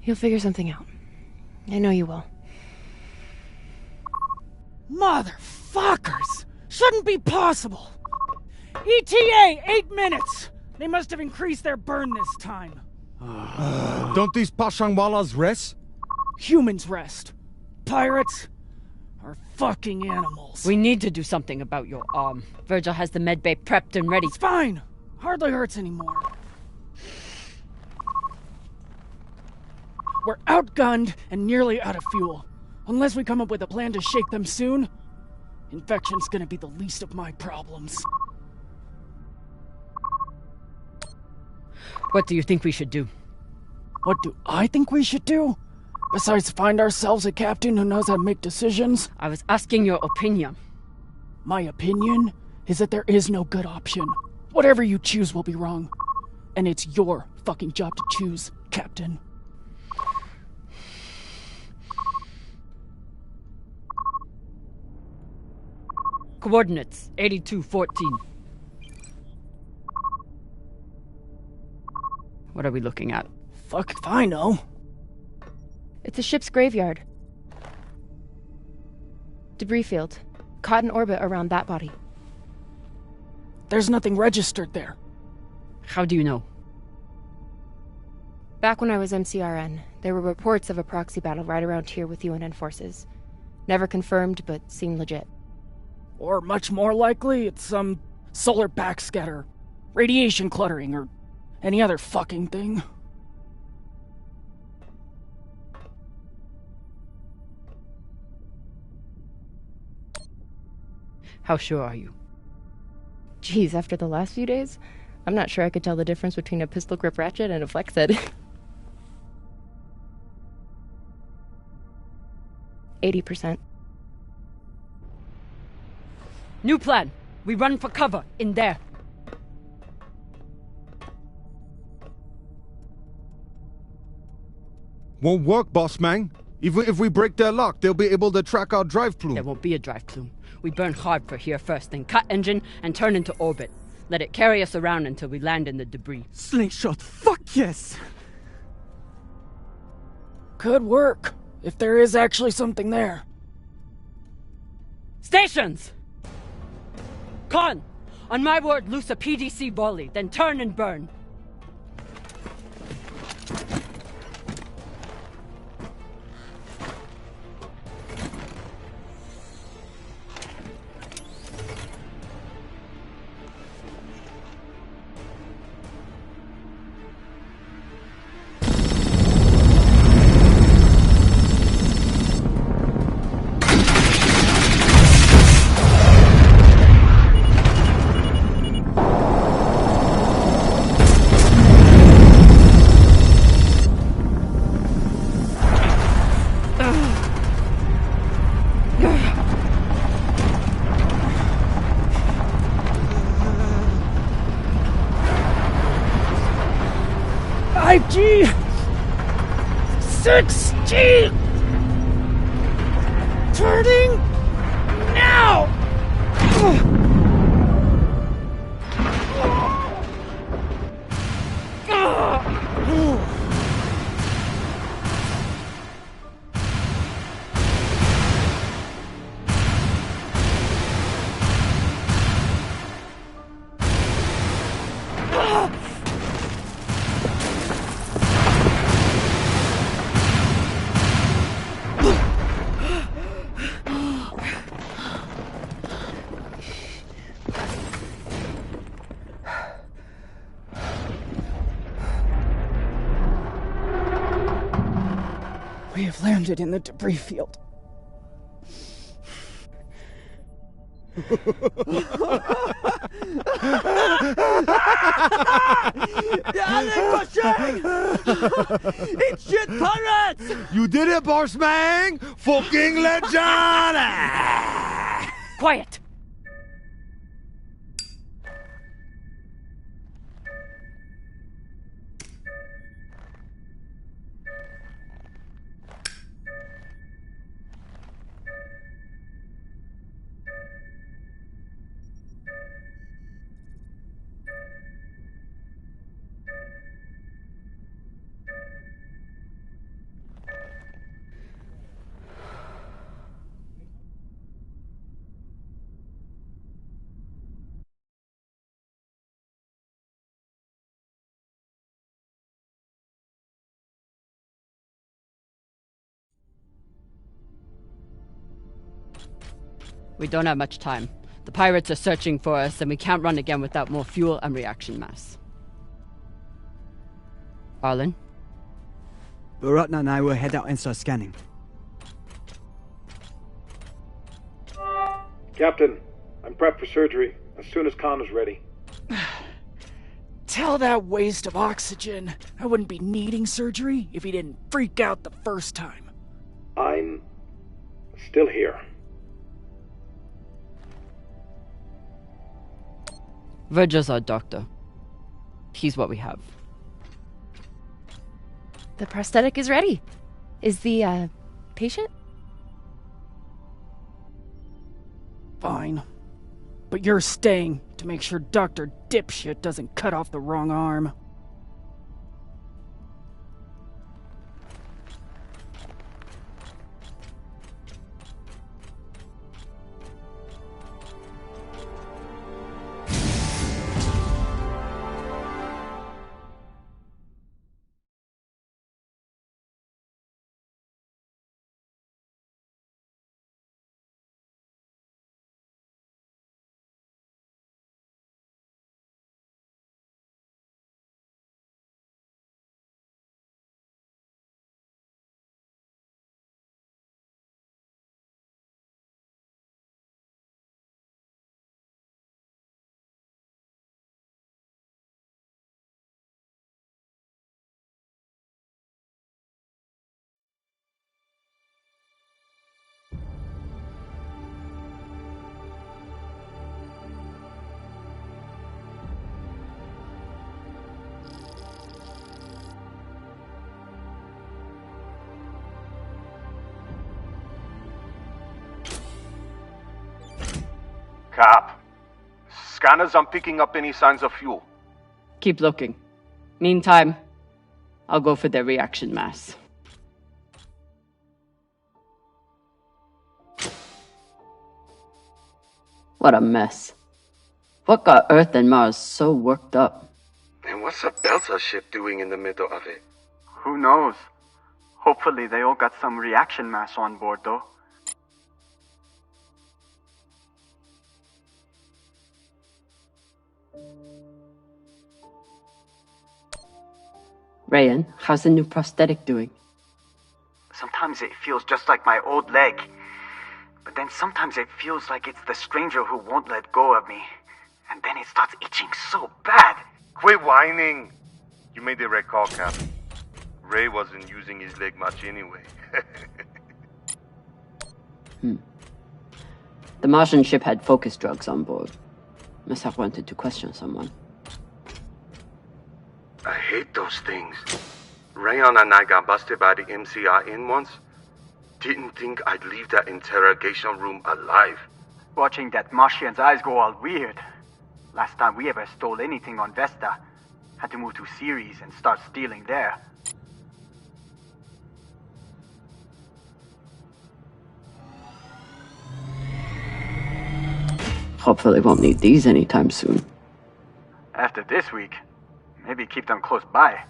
You'll figure something out. I know you will. Motherfuckers! Shouldn't be possible! ETA, 8 minutes! They must have increased their burn this time. Don't these Pashangwalas rest? Humans rest. Pirates are fucking animals. We need to do something about your arm. Virgil has the medbay prepped and ready. It's fine. Hardly hurts anymore. We're outgunned and nearly out of fuel. Unless we come up with a plan to shake them soon, infection's gonna be the least of my problems. What do you think we should do? What do I think we should do? Besides find ourselves a captain who knows how to make decisions? I was asking your opinion. My opinion is that there is no good option. Whatever you choose will be wrong. And it's your fucking job to choose, Captain. Coordinates, 8214. What are we looking at? Fuck if I know. It's a ship's graveyard. Debris field. Caught in orbit around that body. There's nothing registered there. How do you know? Back when I was MCRN, there were reports of a proxy battle right around here with UN forces. Never confirmed, but seemed legit. Or much more likely, it's some solar backscatter, radiation cluttering, or any other fucking thing. How sure are you? Geez, after the last few days, I'm not sure I could tell the difference between a pistol grip ratchet and a flex head. 80%. New plan. We run for cover in there. Won't work, boss man. Even if we break their lock, they'll be able to track our drive plume. There won't be a drive plume. We burn hard for here first, then cut engine and turn into orbit. Let it carry us around until we land in the debris. Slingshot, fuck yes! Could work, if there is actually something there. Stations! Con! On my word, loose a PDC volley, then turn and burn. 5G! 6G! Turning now! We have landed in the debris field. It's shit pirates! You did it, boss man! Fucking legend! Quiet! We don't have much time. The pirates are searching for us, and we can't run again without more fuel and reaction mass. Arlen? Baratna and I will head out and start scanning. Captain, I'm prepped for surgery as soon as Khan is ready. Tell that waste of oxygen I wouldn't be needing surgery if he didn't freak out the first time. I'm still here. Virgil's our doctor. He's what we have. The prosthetic is ready. Is the, patient? Fine. But you're staying to make sure Dr. Dipshit doesn't cut off the wrong arm. Cap, scanners aren't picking up any signs of fuel. Keep looking. Meantime, I'll go for their reaction mass. What a mess. What got Earth and Mars so worked up? And what's a Delta ship doing in the middle of it? Who knows? Hopefully they all got some reaction mass on board, though. Rayan, how's the new prosthetic doing? Sometimes it feels just like my old leg. But then sometimes it feels like it's the stranger who won't let go of me. And then it starts itching so bad. Quit whining. You made the right call, Cap. Ray wasn't using his leg much anyway. The Martian ship had focus drugs on board. Must have wanted to question someone. I hate those things. Rayon and I got busted by the MCR in once. Didn't think I'd leave that interrogation room alive. Watching that Martian's eyes go all weird. Last time we ever stole anything on Vesta. Had to move to Ceres and start stealing there. Hopefully won't need these anytime soon. After this week, maybe keep them close by.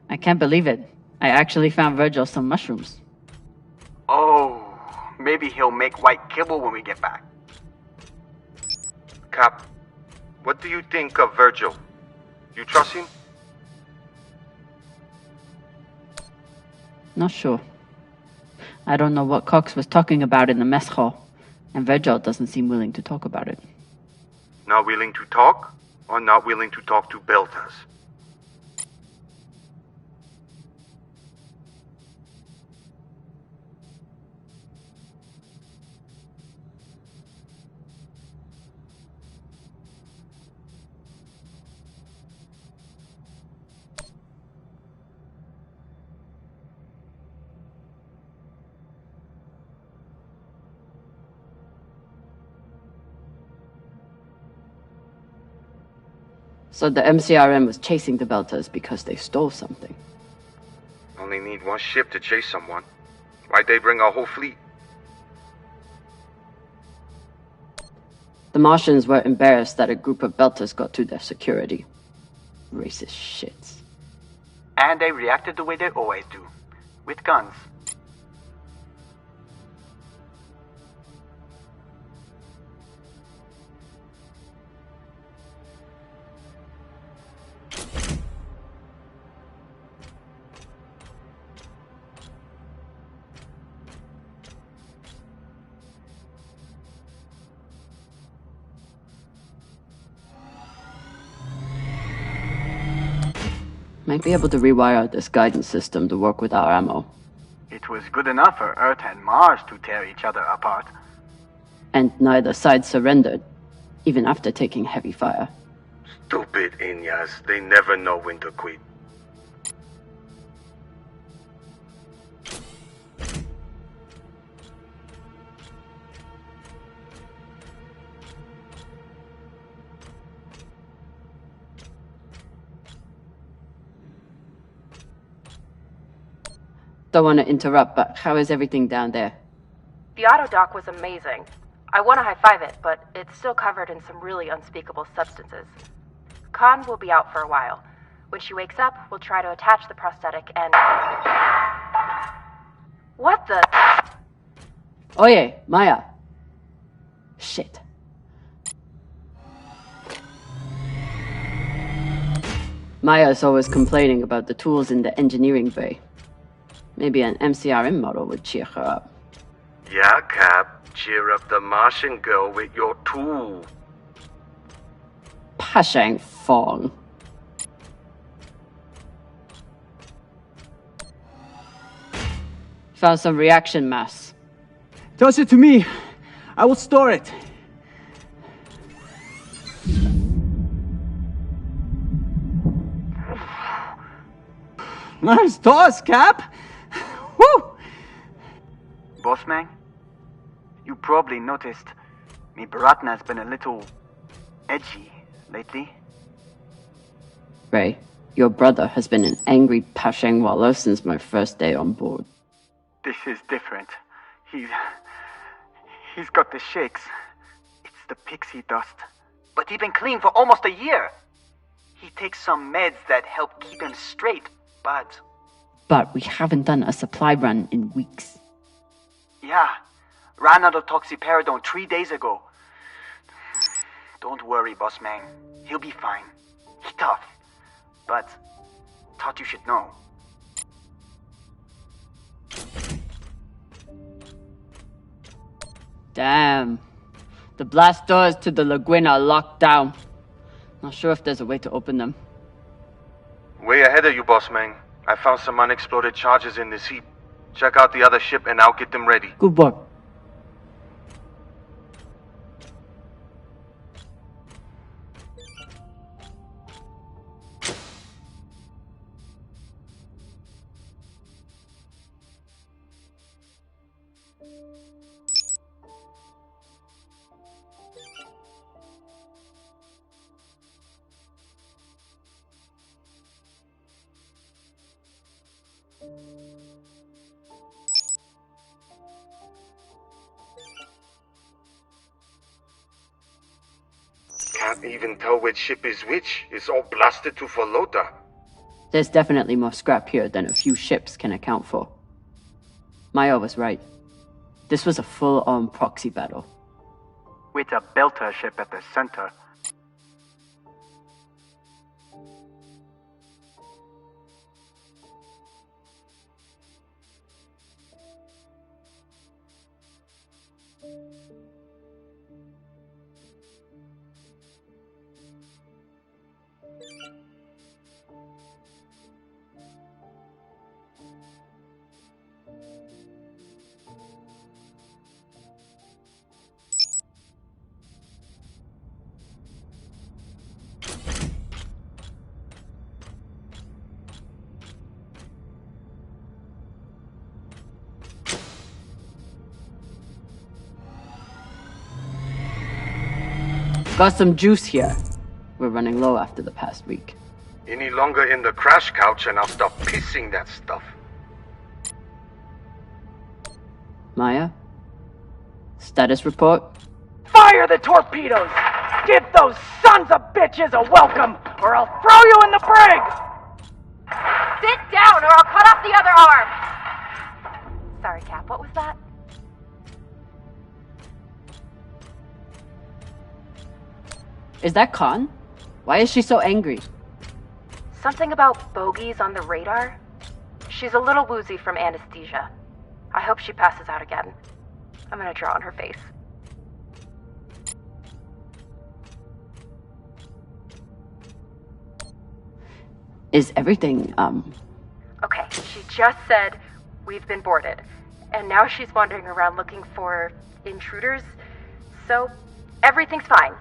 I can't believe it. I actually found Virgil some mushrooms. Oh, maybe he'll make white kibble when we get back. Cap, what do you think of Virgil? You trust him? Not sure. I don't know what Cox was talking about in the mess hall, and Virgil doesn't seem willing to talk about it. Not willing to talk, or not willing to talk to Beltas? So the MCRM was chasing the Beltas because they stole something. Only need one ship to chase someone. Why'd they bring a whole fleet? The Martians were embarrassed that a group of Beltas got to their security. Racist shits. And they reacted the way they always do. With guns. Might be able to rewire this guidance system to work with our ammo. It was good enough for Earth and Mars to tear each other apart. And neither side surrendered, even after taking heavy fire. Stupid Inyas. They never know when to quit. Don't want to interrupt, but how is everything down there? The auto dock was amazing. I want to high-five it, but it's still covered in some really unspeakable substances. Khan will be out for a while. When she wakes up, we'll try to attach the prosthetic and... What the... Oye, Maya. Shit. Maya's always complaining about the tools in the engineering bay. Maybe an MCRM model would cheer her up. Yeah, Cap. Cheer up the Martian girl with your tool. Pashang Fong. Found some reaction mass. Toss it to me. I will store it. Nice toss, Cap. Woo! Bossman, you probably noticed me Baratna's been a little edgy lately. Ray, your brother has been an angry Pashang Wallow since my first day on board. This is different. He's got the shakes. It's the pixie dust. But he's been clean for almost a year. He takes some meds that help keep him straight, but... But we haven't done a supply run in weeks. Yeah, ran out of toxiperidone 3 days ago. Don't worry, boss man. He'll be fine. He's tough. But thought you should know. Damn. The blast doors to the lagoon are locked down. Not sure if there's a way to open them. Way ahead of you, boss man. I found some unexploded charges in this heap. Check out the other ship and I'll get them ready. Good work. Can't even tell which ship is which. It's all blasted to Falota. There's definitely more scrap here than a few ships can account for. Maya was right. This was a full-on proxy battle. With a Belter ship at the center. Got some juice here. We're running low after the past week. Any longer in the crash couch and I'll start pissing that stuff. Maya? Status report? Fire the torpedoes! Give those sons of bitches a welcome, or I'll throw you in the brig! Sit down, or I'll cut off the other arm! Sorry, Cap, what was that? Is that Khan? Why is she so angry? Something about bogeys on the radar? She's a little woozy from anesthesia. I hope she passes out again. I'm gonna draw on her face. Is everything, Okay, she just said we've been boarded. And now she's wandering around looking for intruders. So, everything's fine.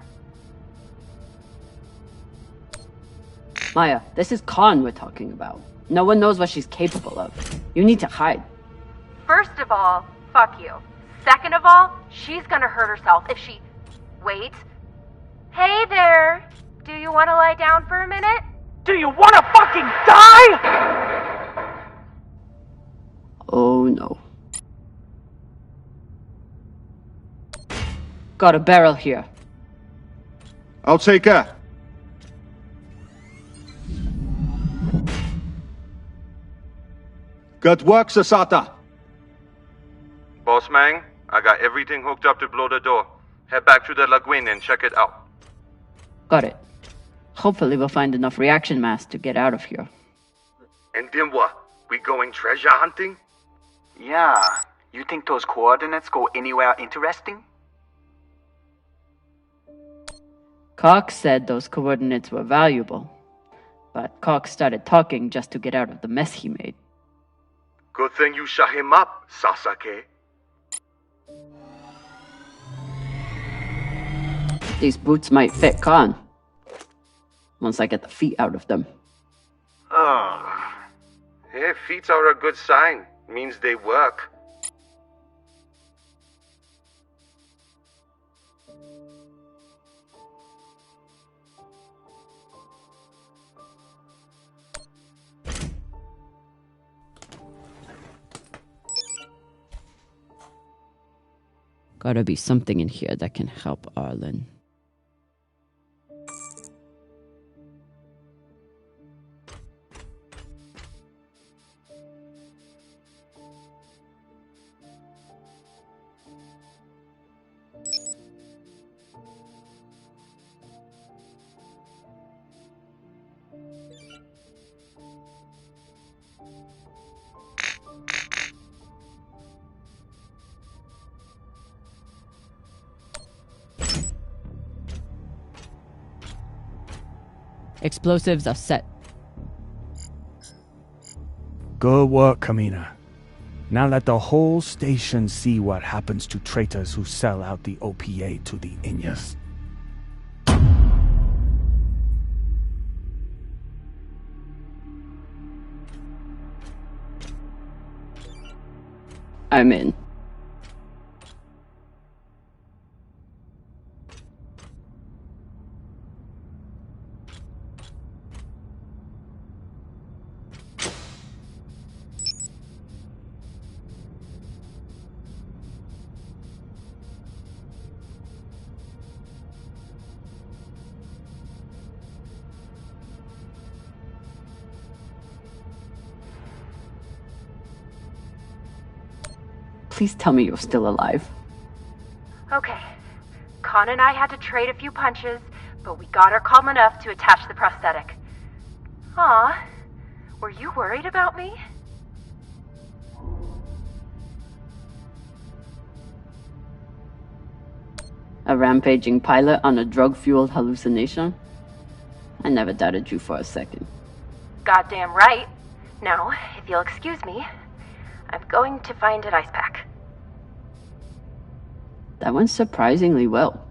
Maya, this is Khan we're talking about. No one knows what she's capable of. You need to hide. First of all, fuck you. Second of all, she's gonna hurt herself if she... Wait. Hey there! Do you want to lie down for a minute? Do you want to fucking die? Oh no. Got a barrel here. I'll take her. Good work, Sasata. Boss man, I got everything hooked up to blow the door. Head back to the lagoon and check it out. Got it. Hopefully we'll find enough reaction mass to get out of here. And then what? We going treasure hunting? Yeah. You think those coordinates go anywhere interesting? Cox said those coordinates were valuable. But Cox started talking just to get out of the mess he made. Good thing you shut him up, Sasake. These boots might fit Khan. Once I get the feet out of them. Ugh. Hey, feet are a good sign. Means they work. Gotta be something in here that can help Arlen. Explosives are set. Good work, Kamina. Now let the whole station see what happens to traitors who sell out the OPA to the Inyas. I'm in. Please tell me you're still alive. Okay. Con and I had to trade a few punches, but we got her calm enough to attach the prosthetic. Aw, were you worried about me? A rampaging pilot on a drug-fueled hallucination? I never doubted you for a second. Goddamn right. Now, if you'll excuse me, I'm going to find an ice pack. That went surprisingly well.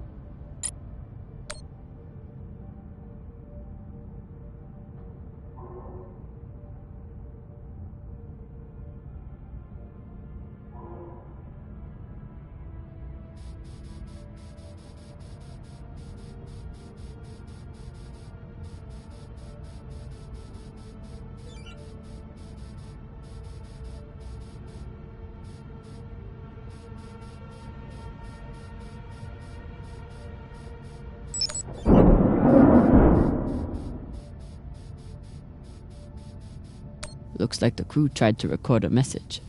Looks like the crew tried to record a message.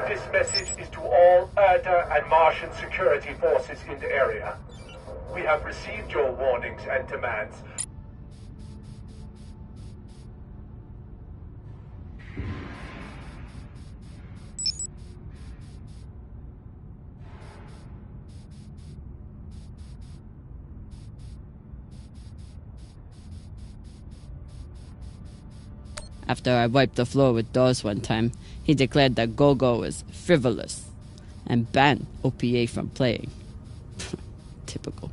This message is to all Erda and Martian security forces in the area. We have received your warnings and demands. After I wiped the floor with Dawes one time, he declared that Gogo was frivolous and banned OPA from playing. Typical.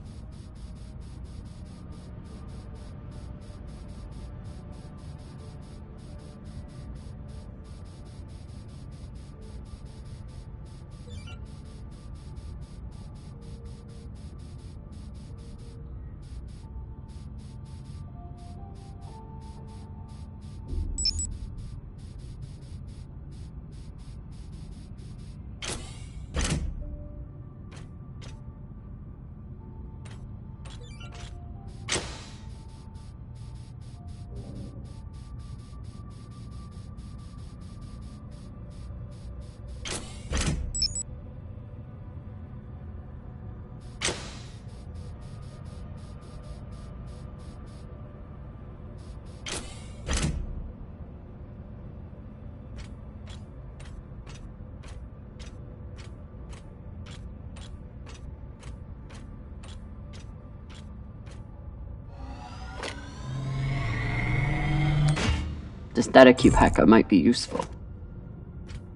The Statacube hacker might be useful.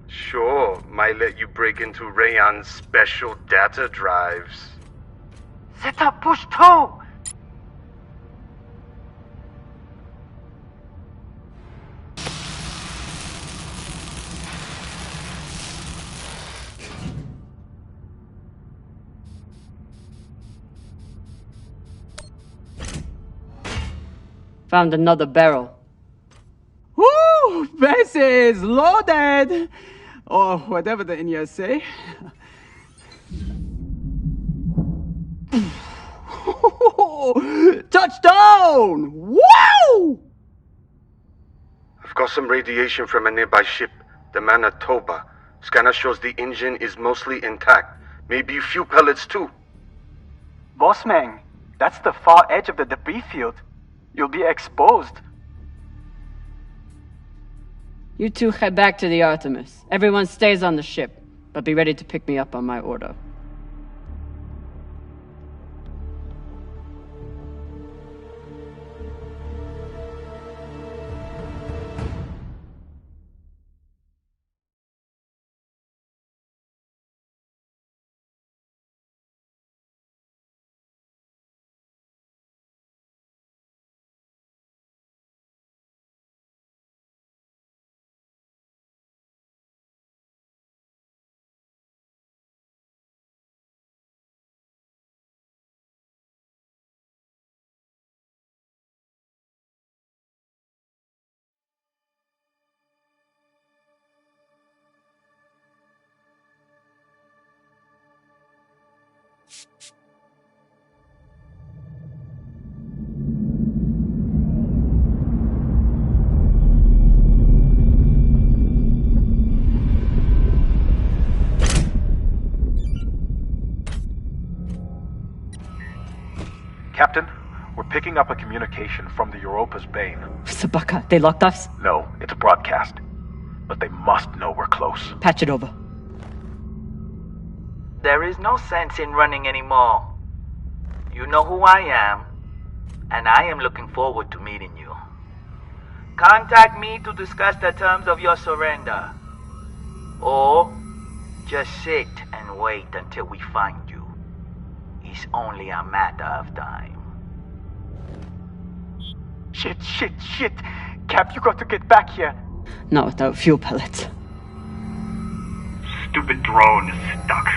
Sure, might let you break into Rayon's special data drives. Set up push toe! Found another barrel. Woo! This is loaded! Or whatever the Inyas say. Touchdown! Wow! I've got some radiation from a nearby ship, the Manitoba. Scanner shows the engine is mostly intact. Maybe a few pellets too. Bossman, that's the far edge of the debris field. You'll be exposed. You two head back to the Artemis. Everyone stays on the ship, but be ready to pick me up on my order. Captain, we're picking up a communication from the Europa's Bane. Sabaka, they locked us? No, it's a broadcast. But they must know we're close. Patch it over. There is no sense in running anymore. You know who I am, and I am looking forward to meeting you. Contact me to discuss the terms of your surrender. Or just sit and wait until we find you. It's only a matter of time. Shit. Cap, you got to get back here. Not without fuel pellets. Stupid drone is stuck.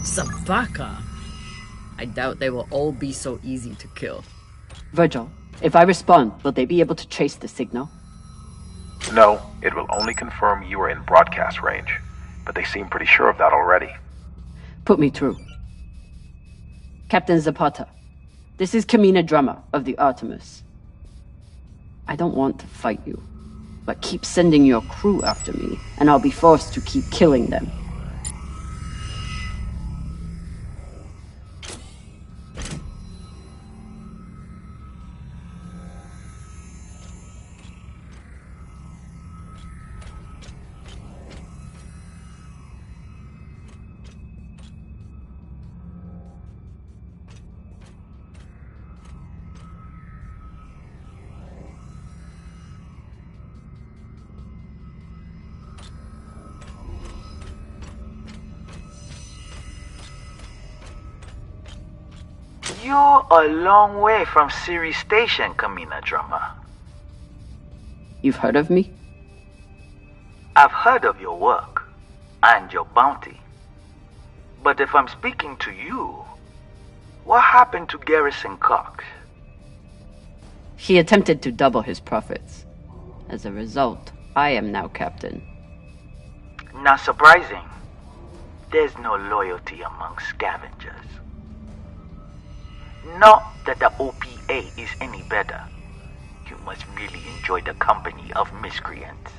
Sabaka? I doubt they will all be so easy to kill. Virgil, if I respond, will they be able to trace the signal? No, it will only confirm you are in broadcast range. But they seem pretty sure of that already. Put me through. Captain Zapata, this is Kamina Drummer of the Artemis. I don't want to fight you, but keep sending your crew after me, and I'll be forced to keep killing them. You're a long way from Siri Station, Kamina Drummer. You've heard of me? I've heard of your work and your bounty. But if I'm speaking to you, what happened to Garrison Cox? He attempted to double his profits. As a result, I am now captain. Not surprising. There's no loyalty among scavengers. Not that the OPA is any better. You must really enjoy the company of miscreants.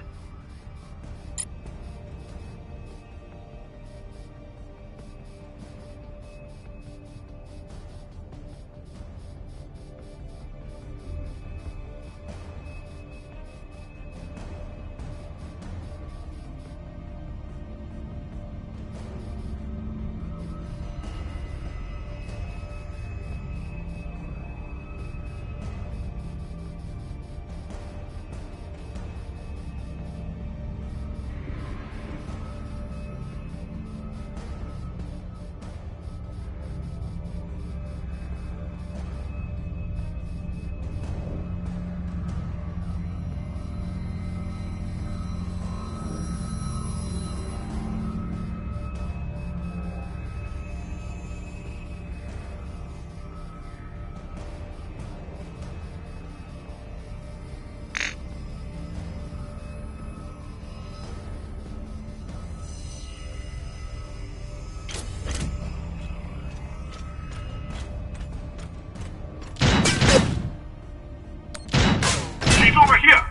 Over here!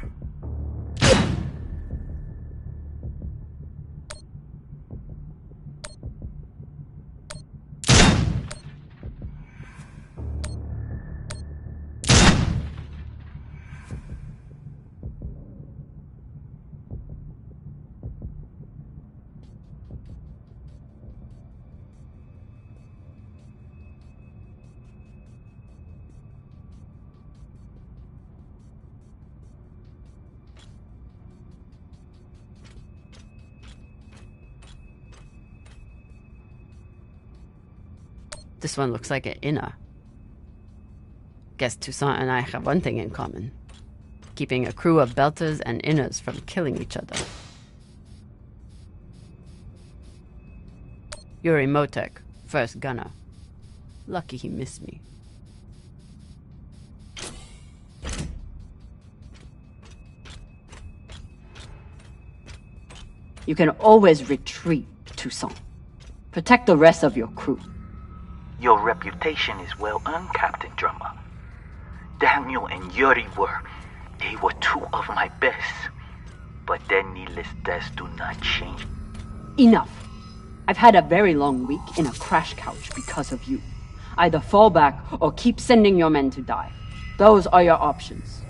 This one looks like an inner. Guess Toussaint and I have one thing in common. Keeping a crew of belters and inners from killing each other. Yuri Motek, first gunner. Lucky he missed me. You can always retreat, Toussaint. Protect the rest of your crew. Your reputation is well earned, Captain Drummer. Daniel and Yuri they were two of my best. But their needless deaths do not change. Enough. I've had a very long week in a crash couch because of you. Either fall back or keep sending your men to die. Those are your options.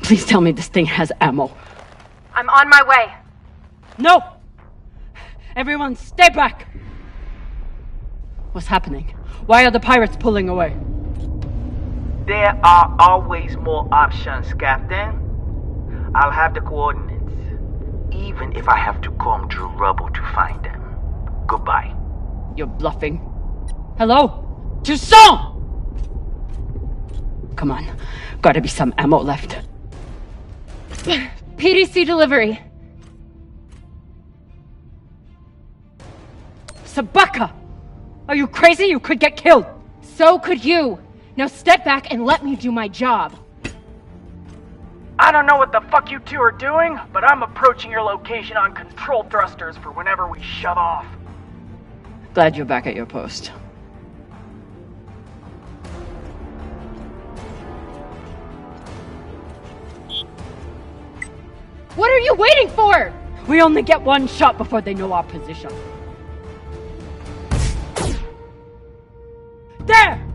Please tell me this thing has ammo. I'm on my way. No! Everyone, stay back! What's happening? Why are the pirates pulling away? There are always more options, Captain. I'll have the coordinates, even if I have to comb through rubble to find them. Goodbye. You're bluffing. Hello? Toussaint! Come on. Gotta be some ammo left. PDC delivery. Sabaka! Are you crazy? You could get killed! So could you. Now step back and let me do my job. I don't know what the fuck you two are doing, but I'm approaching your location on control thrusters for whenever we shut off. Glad you're back at your post. What are you waiting for? We only get one shot before they know our position. There!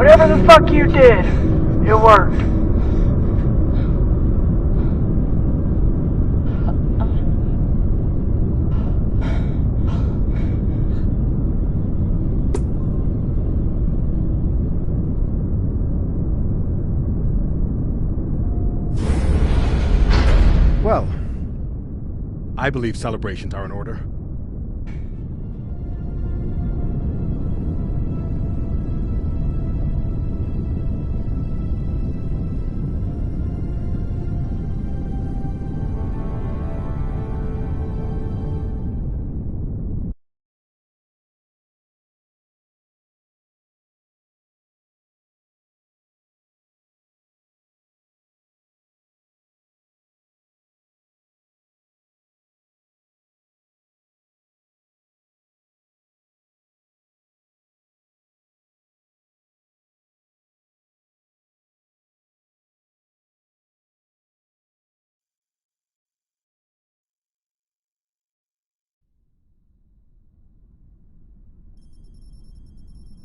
Whatever the fuck you did, it worked. I believe celebrations are in order.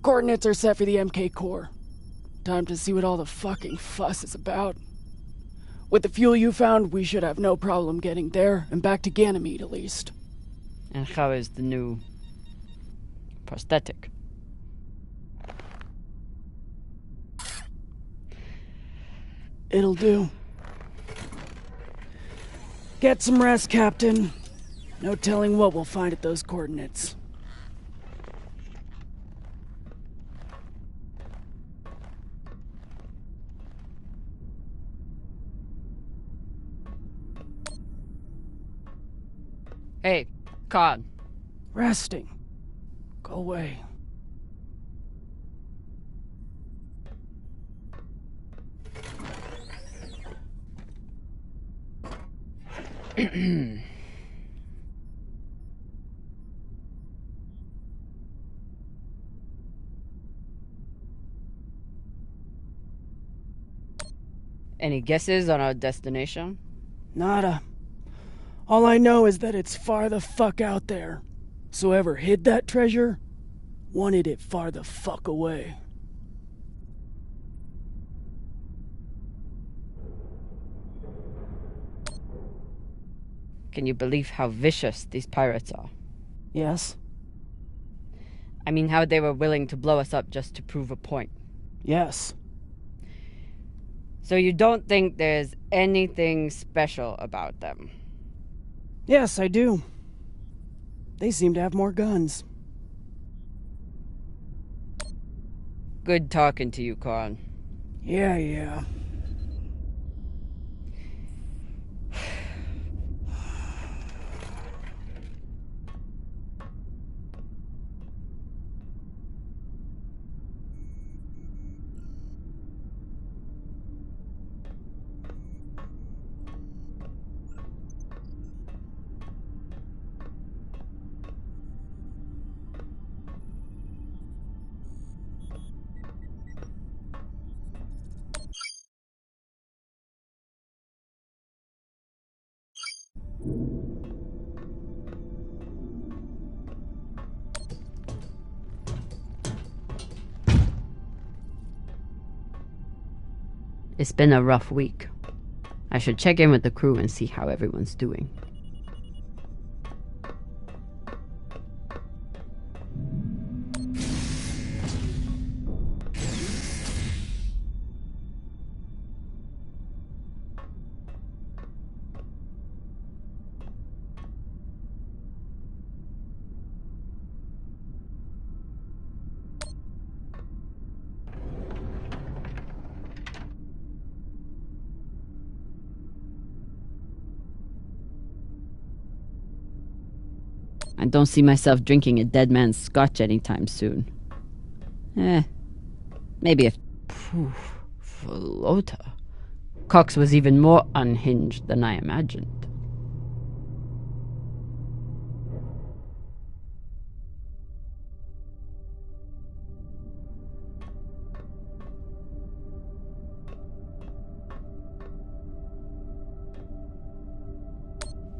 Coordinates are set for the MK core. Time to see what all the fucking fuss is about. With the fuel you found, we should have no problem getting there and back to Ganymede at least. And how is the new prosthetic? It'll do. Get some rest, Captain. No telling what we'll find at those coordinates. Hey, Con. Resting. Go away. Any guesses on our destination? Nada. All I know is that it's far the fuck out there. So whoever hid that treasure wanted it far the fuck away. Can you believe how vicious these pirates are? Yes. I mean, how they were willing to blow us up just to prove a point. Yes. So you don't think there's anything special about them? Yes, I do. They seem to have more guns. Good talking to you, Con. Yeah. It's been a rough week. I should check in with the crew and see how everyone's doing. I don't see myself drinking a dead man's scotch anytime soon. Maybe if... Flota. Cox was even more unhinged than I imagined.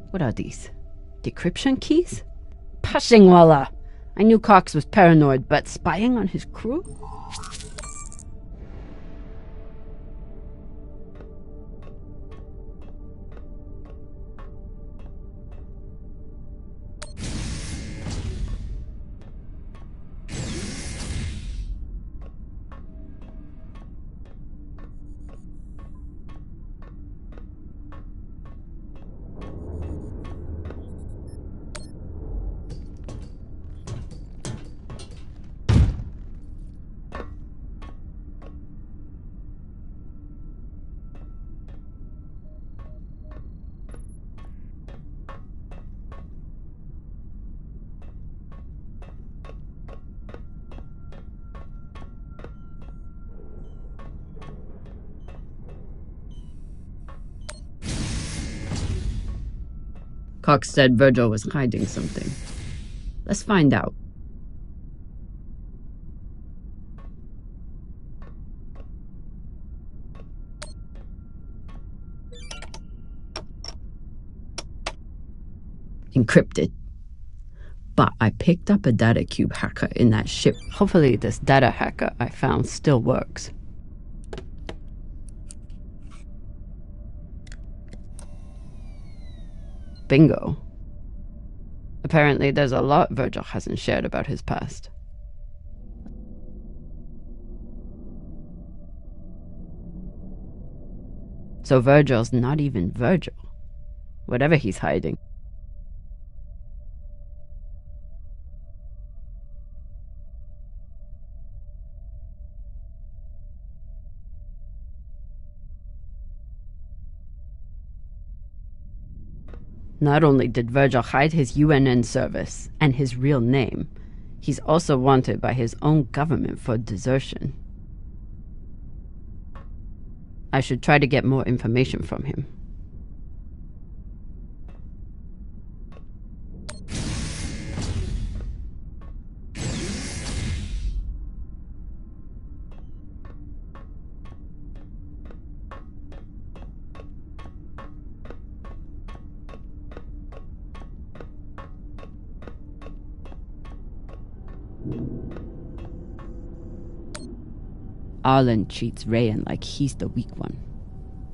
What are these? Decryption keys? Pashingwala! I knew Cox was paranoid, but spying on his crew? Cox said Virgil was hiding something. Let's find out. Encrypted. But I picked up a data cube hacker in that ship. Hopefully this data hacker I found still works. Bingo. Apparently there's a lot Virgil hasn't shared about his past. So Virgil's not even Virgil. Whatever he's hiding. Not only did Virgil hide his UNN service and his real name, he's also wanted by his own government for desertion. I should try to get more information from him. Arlen treats Rayan like he's the weak one,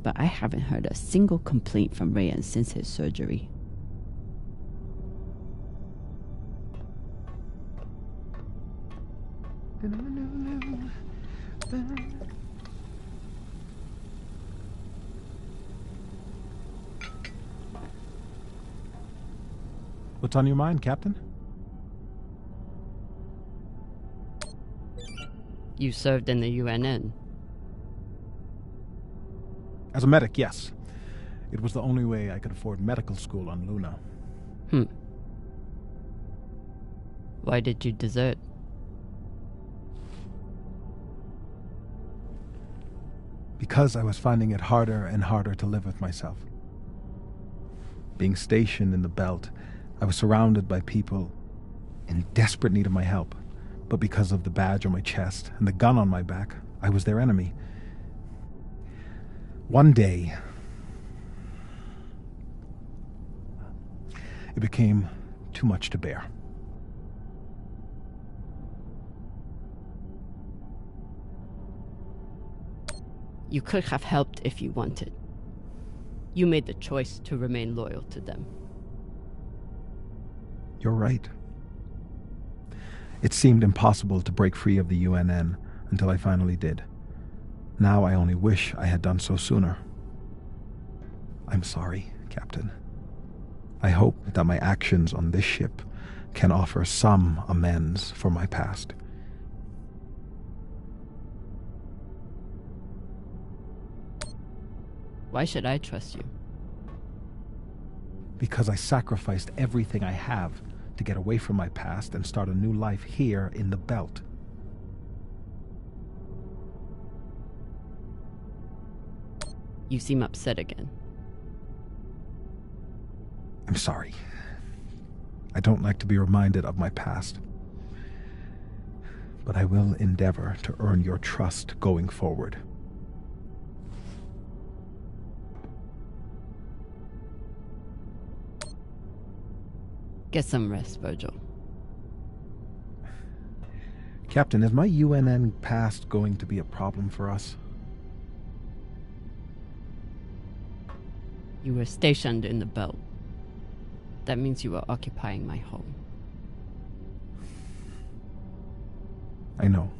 but I haven't heard a single complaint from Rayan since his surgery. What's on your mind, Captain? You served in the UNN. As a medic, yes. It was the only way I could afford medical school on Luna. Why did you desert? Because I was finding it harder and harder to live with myself. Being stationed in the belt, I was surrounded by people in desperate need of my help. But because of the badge on my chest and the gun on my back, I was their enemy. One day, it became too much to bear. You could have helped if you wanted. You made the choice to remain loyal to them. You're right. It seemed impossible to break free of the UNN until I finally did. Now I only wish I had done so sooner. I'm sorry, Captain. I hope that my actions on this ship can offer some amends for my past. Why should I trust you? Because I sacrificed everything I have to get away from my past and start a new life here in the belt. You seem upset again. I'm sorry. I don't like to be reminded of my past. But I will endeavor to earn your trust going forward. Get some rest, Virgil. Captain, is my UNN past going to be a problem for us? You were stationed in the belt. That means you were occupying my home. I know.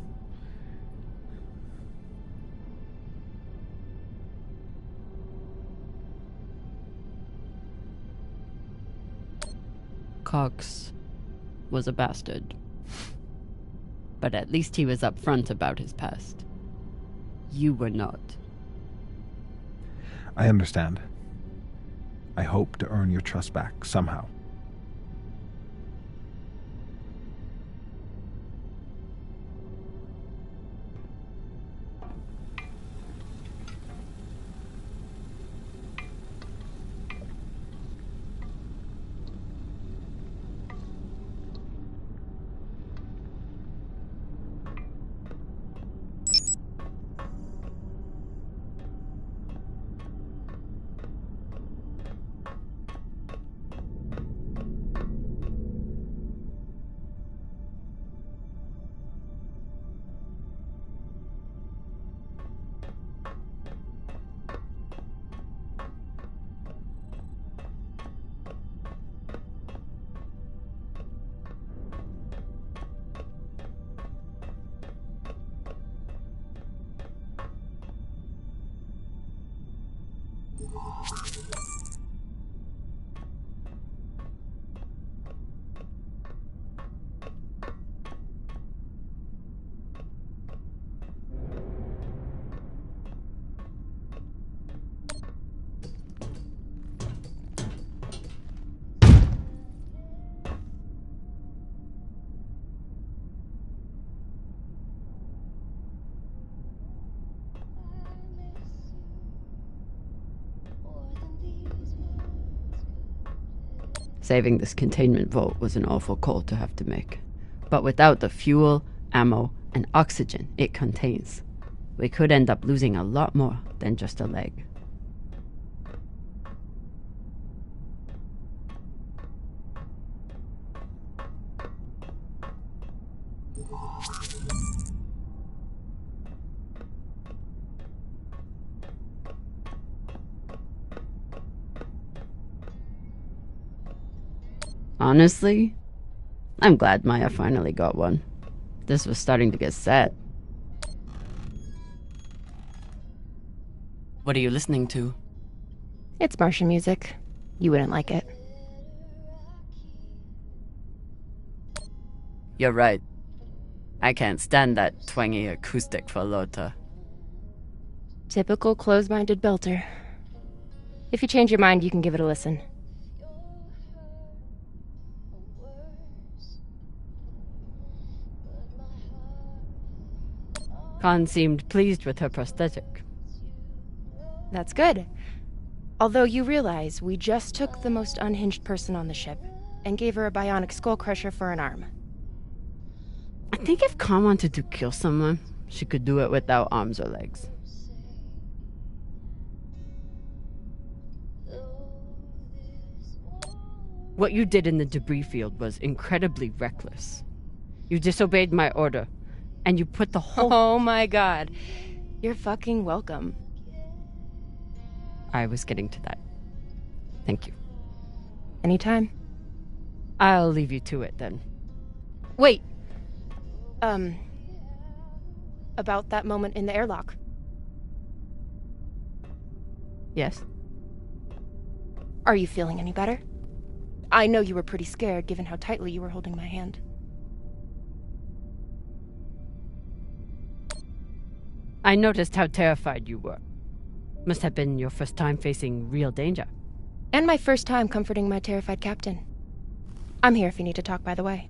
Cox was a bastard. But at least he was upfront about his past. You were not. I understand. I hope to earn your trust back somehow. Saving this containment vault was an awful call to have to make. But without the fuel, ammo, and oxygen it contains, we could end up losing a lot more than just a leg. Honestly, I'm glad Maya finally got one. This was starting to get sad. What are you listening to? It's Martian music. You wouldn't like it. You're right. I can't stand that twangy acoustic for Lota. Typical close-minded belter. If you change your mind, you can give it a listen. Khan seemed pleased with her prosthetic. That's good. Although you realize we just took the most unhinged person on the ship and gave her a bionic skull crusher for an arm. I think if Khan wanted to kill someone, she could do it without arms or legs. What you did in the debris field was incredibly reckless. You disobeyed my order, and you put the whole... Oh my god. You're fucking welcome. I was getting to that. Thank you. Anytime. I'll leave you to it then. Wait. About that moment in the airlock. Yes? Are you feeling any better? I know you were pretty scared given how tightly you were holding my hand. I noticed how terrified you were. Must have been your first time facing real danger. And my first time comforting my terrified captain. I'm here if you need to talk, by the way.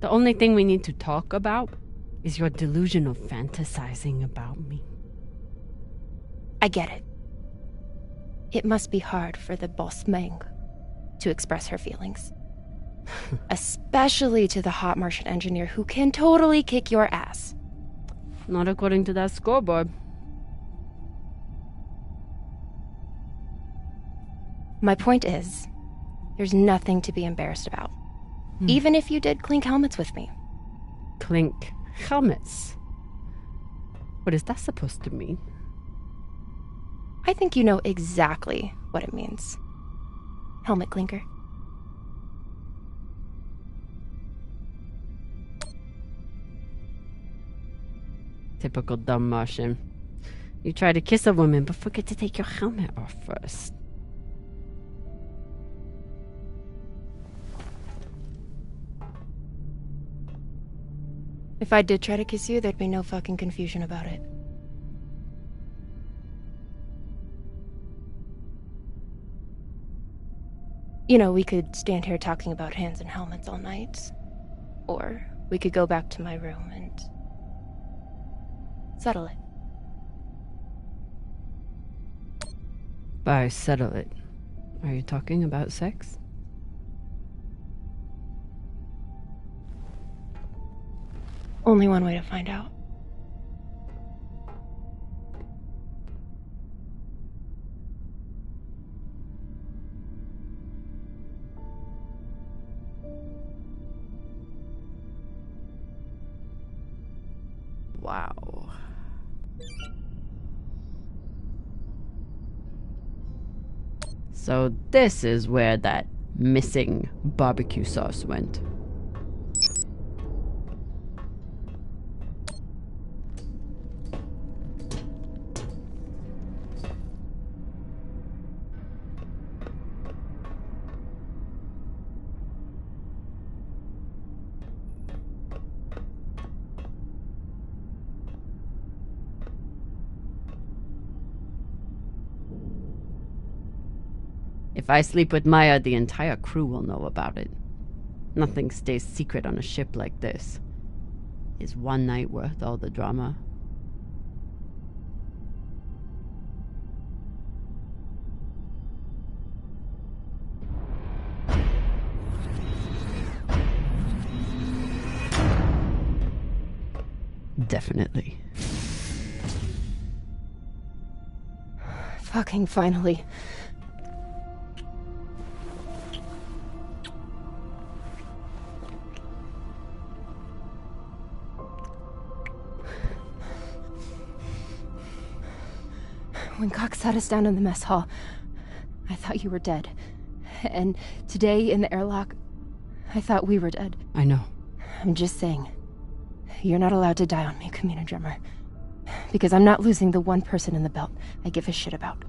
The only thing we need to talk about is your delusion of fantasizing about me. I get it. It must be hard for the boss Meng to express her feelings. Especially to the hot Martian engineer who can totally kick your ass. Not according to that scoreboard. My point is, there's nothing to be embarrassed about. Even if you did clink helmets with me. Clink helmets? What is that supposed to mean? I think you know exactly what it means. Helmet clinker. Typical dumb Martian. You try to kiss a woman, but forget to take your helmet off first. If I did try to kiss you, there'd be no fucking confusion about it. You know, we could stand here talking about hands and helmets all night. Or we could go back to my room and settle it. By settle it, are you talking about sex? Only one way to find out. Wow. So this is where that missing barbecue sauce went. If I sleep with Maya, the entire crew will know about it. Nothing stays secret on a ship like this. Is one night worth all the drama? Definitely. Fucking finally. When Cox sat us down in the mess hall, I thought you were dead. And today in the airlock, I thought we were dead. I know. I'm just saying. You're not allowed to die on me, Commander Drummer. Because I'm not losing the one person in the belt I give a shit about.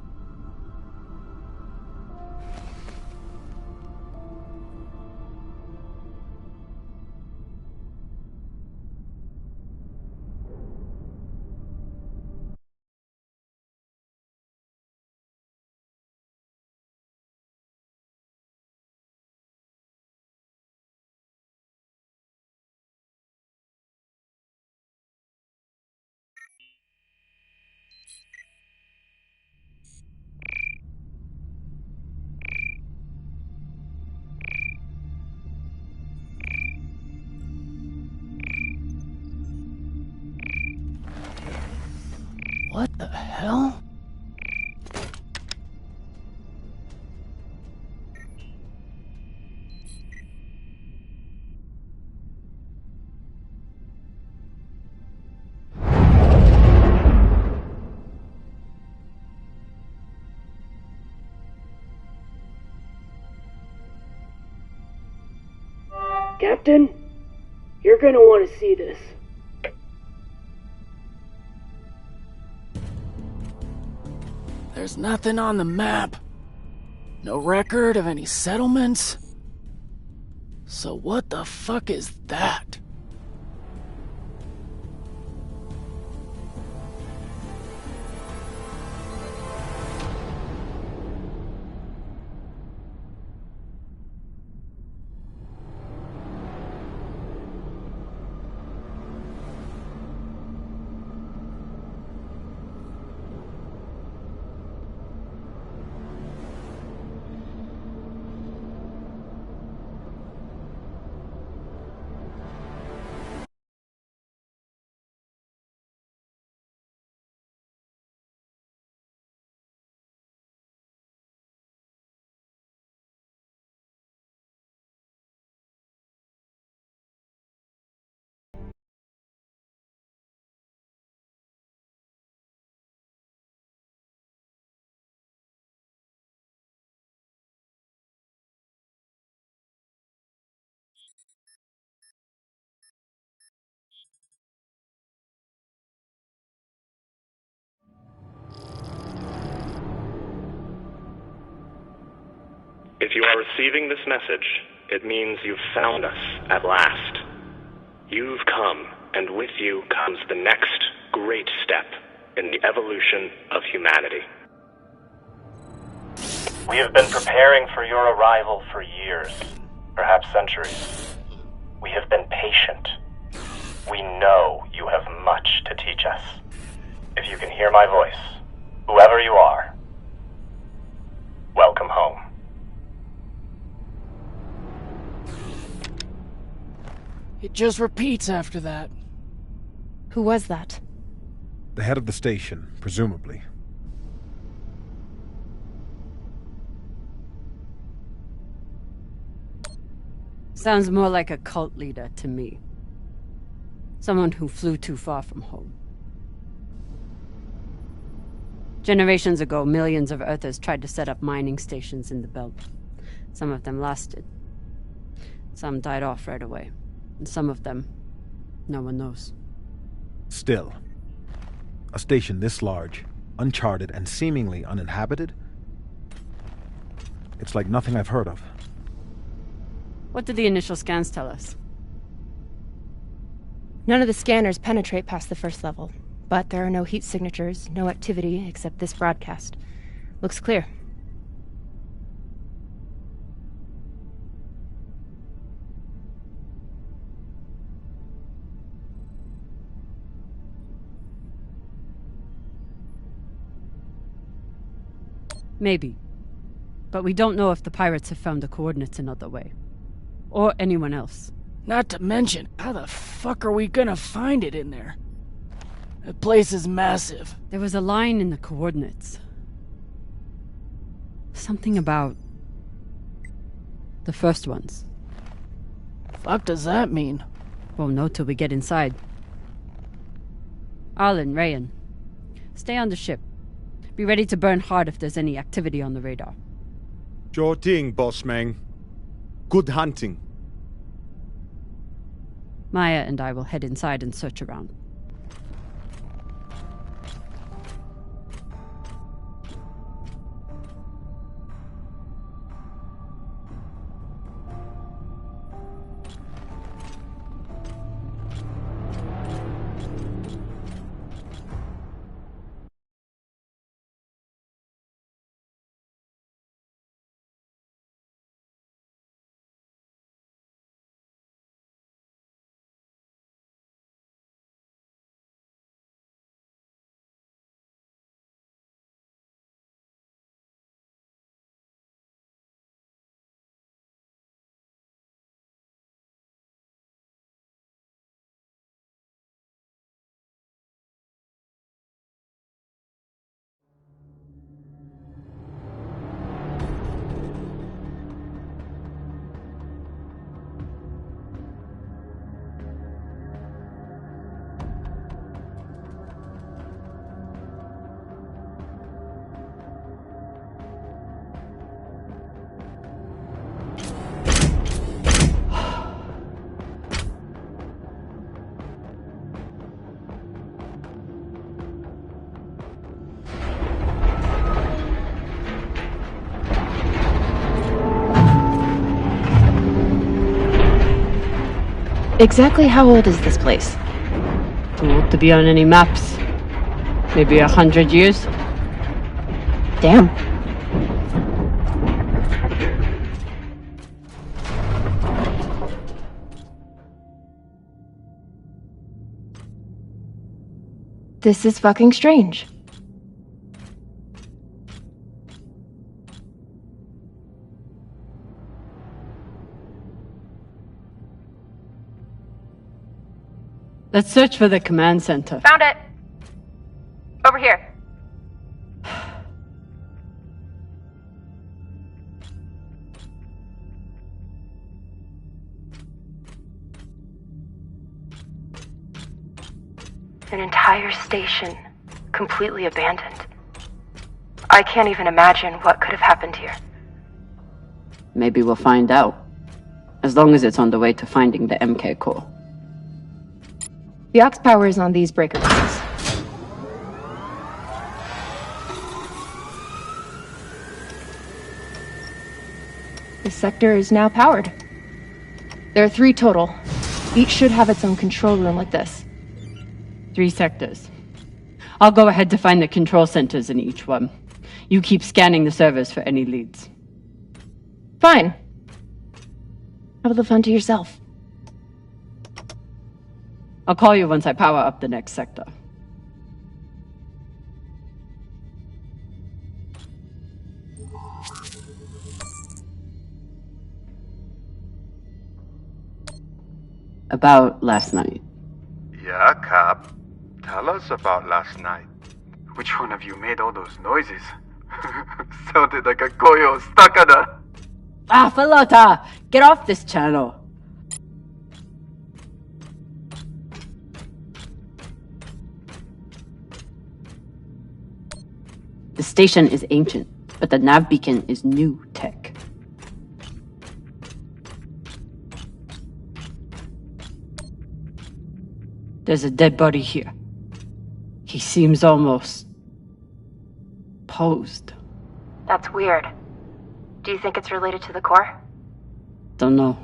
What the hell? Captain, you're gonna want to see this. There's nothing on the map. No record of any settlements. So what the fuck is that? If you are receiving this message, it means you've found us at last. You've come, and with you comes the next great step in the evolution of humanity. We have been preparing for your arrival for years, perhaps centuries. We have been patient. We know you have much to teach us. If you can hear my voice, whoever you are, welcome home. It just repeats after that. Who was that? The head of the station, presumably. Sounds more like a cult leader to me. Someone who flew too far from home. Generations ago, millions of Earthers tried to set up mining stations in the belt. Some of them lasted. Some died off right away. And some of them, no one knows. Still, a station this large, uncharted, and seemingly uninhabited? It's like nothing I've heard of. What did the initial scans tell us? None of the scanners penetrate past the first level, but there are no heat signatures, no activity except this broadcast. Looks clear. Maybe. But we don't know if the pirates have found the coordinates another way. Or anyone else. Not to mention, how the fuck are we gonna find it in there? The place is massive. There was a line in the coordinates. Something about the first ones. Fuck does that mean? Won't know till we get inside. Arlen, Rayan, stay on the ship. Be ready to burn hard if there's any activity on the radar. Sure thing, boss man. Good hunting. Maya and I will head inside and search around. Exactly how old is this place? Too old to be on any maps. Maybe 100 years? Damn. This is fucking strange. Let's search for the command center. Found it! Over here. An entire station, completely abandoned. I can't even imagine what could have happened here. Maybe we'll find out. As long as it's on the way to finding the MK core. The aux power is on these breaker boxes. This sector is now powered. There are 3 total. Each should have its own control room like this. 3 sectors. I'll go ahead to find the control centers in each one. You keep scanning the servers for any leads. Fine. Have the fun to yourself. I'll call you once I power up the next sector. About last night. Yeah, Cap. Tell us about last night. Which one of you made all those noises? Sounded like a koyo stakada. Ah, Falota! Get off this channel! The station is ancient, but the nav beacon is new tech. There's a dead body here. He seems almost posed. That's weird. Do you think it's related to the core? Don't know.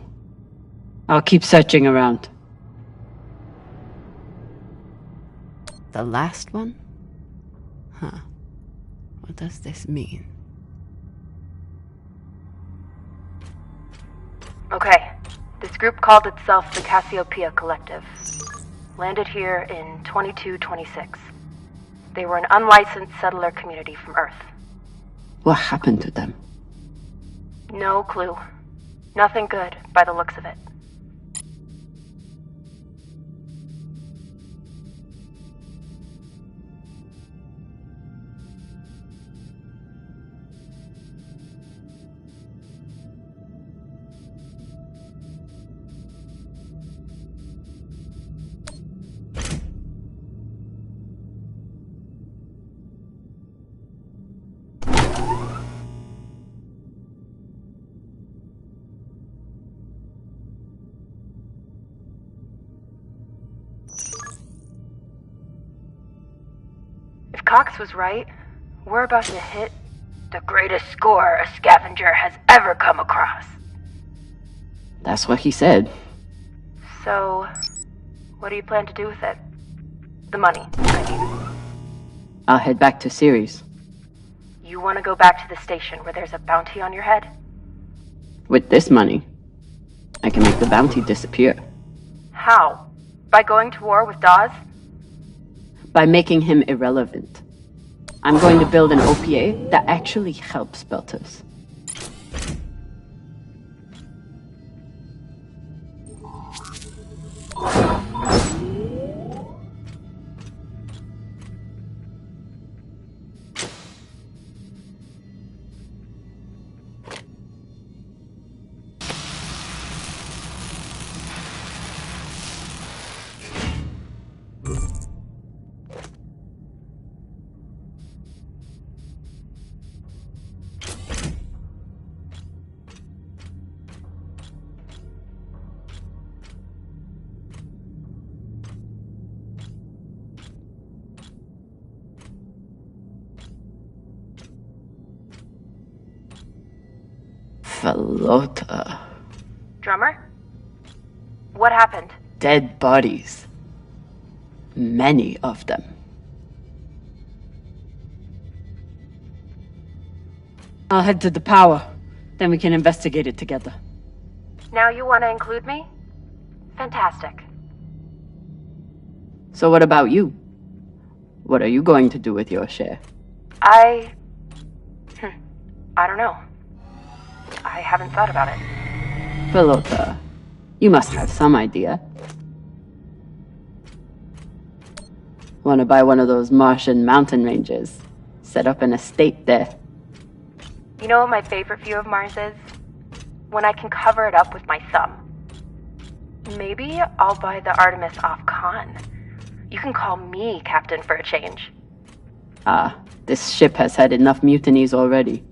I'll keep searching around. The last one? Huh. What does this mean? Okay. This group called itself the Cassiopeia Collective. Landed here in 2226. They were an unlicensed settler community from Earth. What happened to them? No clue. Nothing good, by the looks of it. If Cox was right, we're about to hit the greatest score a scavenger has ever come across. That's what he said. So, what do you plan to do with it? The money, I mean. I'll head back to Ceres. You want to go back to the station where there's a bounty on your head? With this money, I can make the bounty disappear. How? By going to war with Dawes? By making him irrelevant. I'm going to build an OPA that actually helps Belters. Falota. Drummer? What happened? Dead bodies. Many of them. I'll head to the power. Then we can investigate it together. Now you want to include me? Fantastic. So what about you? What are you going to do with your share? I don't know. I haven't thought about it. Falota, you must have some idea. Want to buy one of those Martian mountain ranges? Set up an estate there. You know what my favorite view of Mars is? When I can cover it up with my thumb. Maybe I'll buy the Artemis off Khan. You can call me Captain for a change. This ship has had enough mutinies already.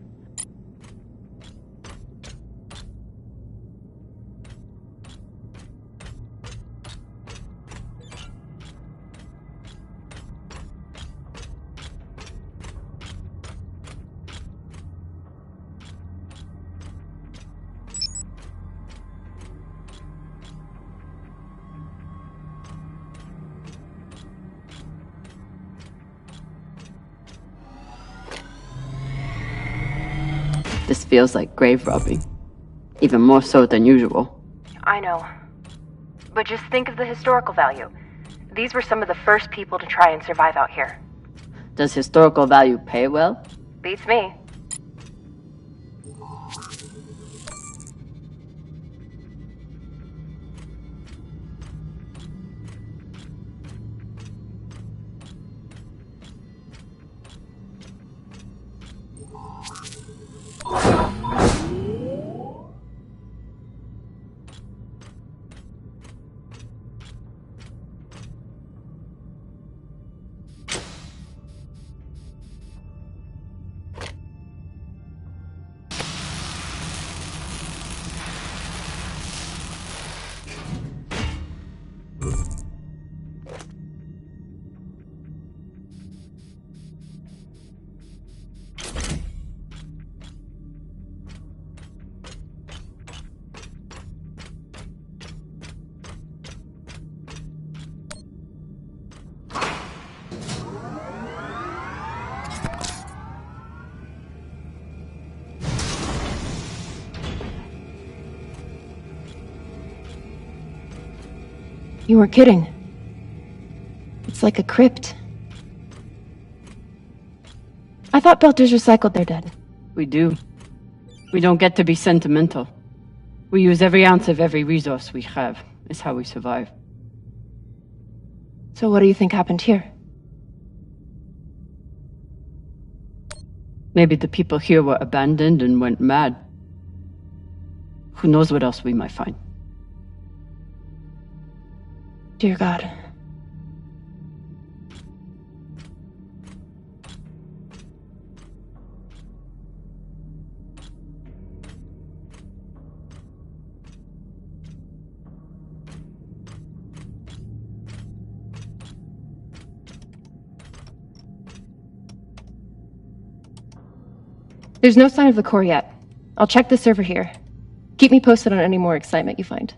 This feels like grave robbing. Even more so than usual. I know. But just think of the historical value. These were some of the first people to try and survive out here. Does historical value pay well? Beats me. You were kidding. It's like a crypt. I thought Belters recycled their dead. We do. We don't get to be sentimental. We use every ounce of every resource we have. It's how we survive. So what do you think happened here? Maybe the people here were abandoned and went mad. Who knows what else we might find? Dear God. There's no sign of the core yet. I'll check the server here. Keep me posted on any more excitement you find.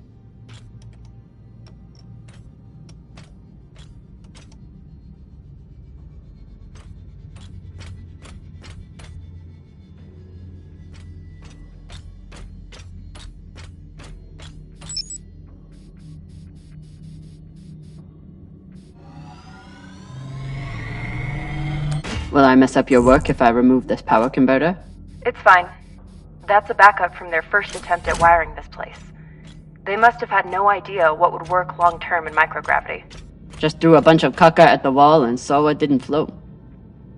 Will I mess up your work if I remove this power converter? It's fine. That's a backup from their first attempt at wiring this place. They must have had no idea what would work long-term in microgravity. Just threw a bunch of caca at the wall and saw it didn't float.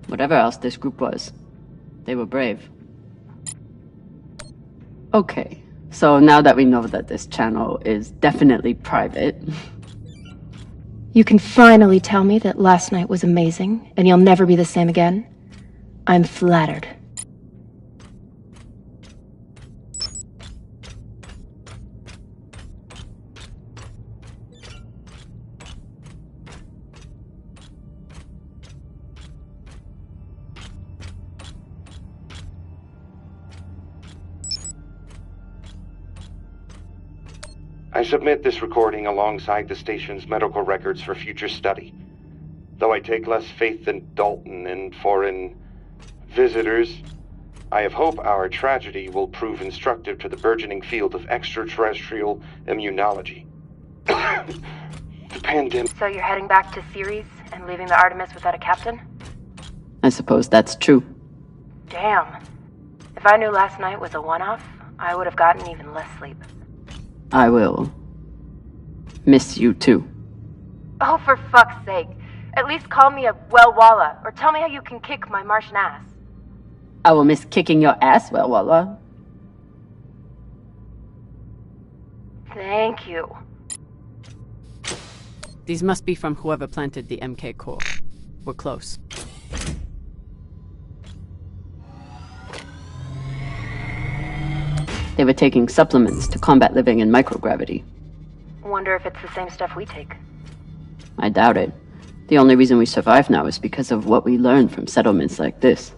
Whatever else this group was, they were brave. Okay, so now that we know that this channel is definitely private... You can finally tell me that last night was amazing, and you'll never be the same again? I'm flattered. I submit this recording alongside the station's medical records for future study. Though I take less faith than Dalton in foreign visitors, I have hope our tragedy will prove instructive to the burgeoning field of extraterrestrial immunology. The pandemic... So you're heading back to Ceres and leaving the Artemis without a captain? I suppose that's true. Damn. If I knew last night was a one-off, I would have gotten even less sleep. I will miss you too. Oh, for fuck's sake. At least call me a well-walla, or tell me how you can kick my Martian ass. I will miss kicking your ass, well, Walla. Thank you. These must be from whoever planted the MK core. We're close. They were taking supplements to combat living in microgravity. Wonder if it's the same stuff we take. I doubt it. The only reason we survive now is because of what we learned from settlements like this.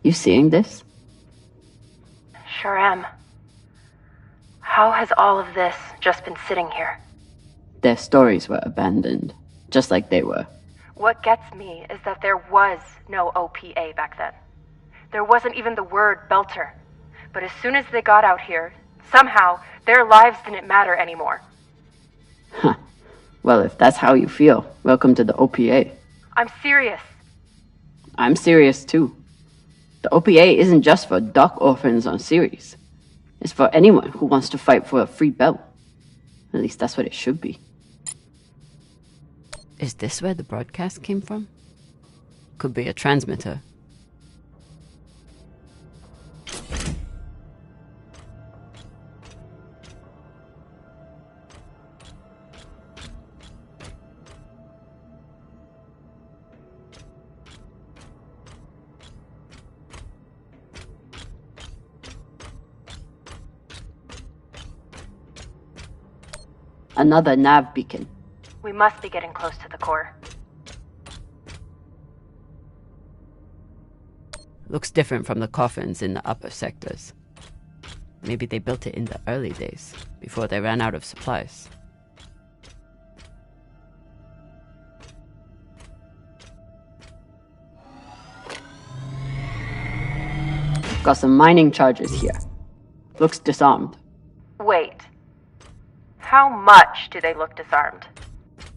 You seeing this? Sure am. How has all of this just been sitting here? Their stories were abandoned, just like they were. What gets me is that there was no OPA back then. There wasn't even the word Belter. But as soon as they got out here, somehow their lives didn't matter anymore. Huh. Well, if that's how you feel, welcome to the OPA. I'm serious. I'm serious too. The OPA isn't just for dock orphans on Ceres. It's for anyone who wants to fight for a free belt. At least that's what it should be. Is this where the broadcast came from? Could be a transmitter. Another nav beacon. We must be getting close to the core. Looks different from the coffins in the upper sectors. Maybe they built it in the early days, before they ran out of supplies. Got some mining charges here. Looks disarmed. Wait. How much do they look disarmed?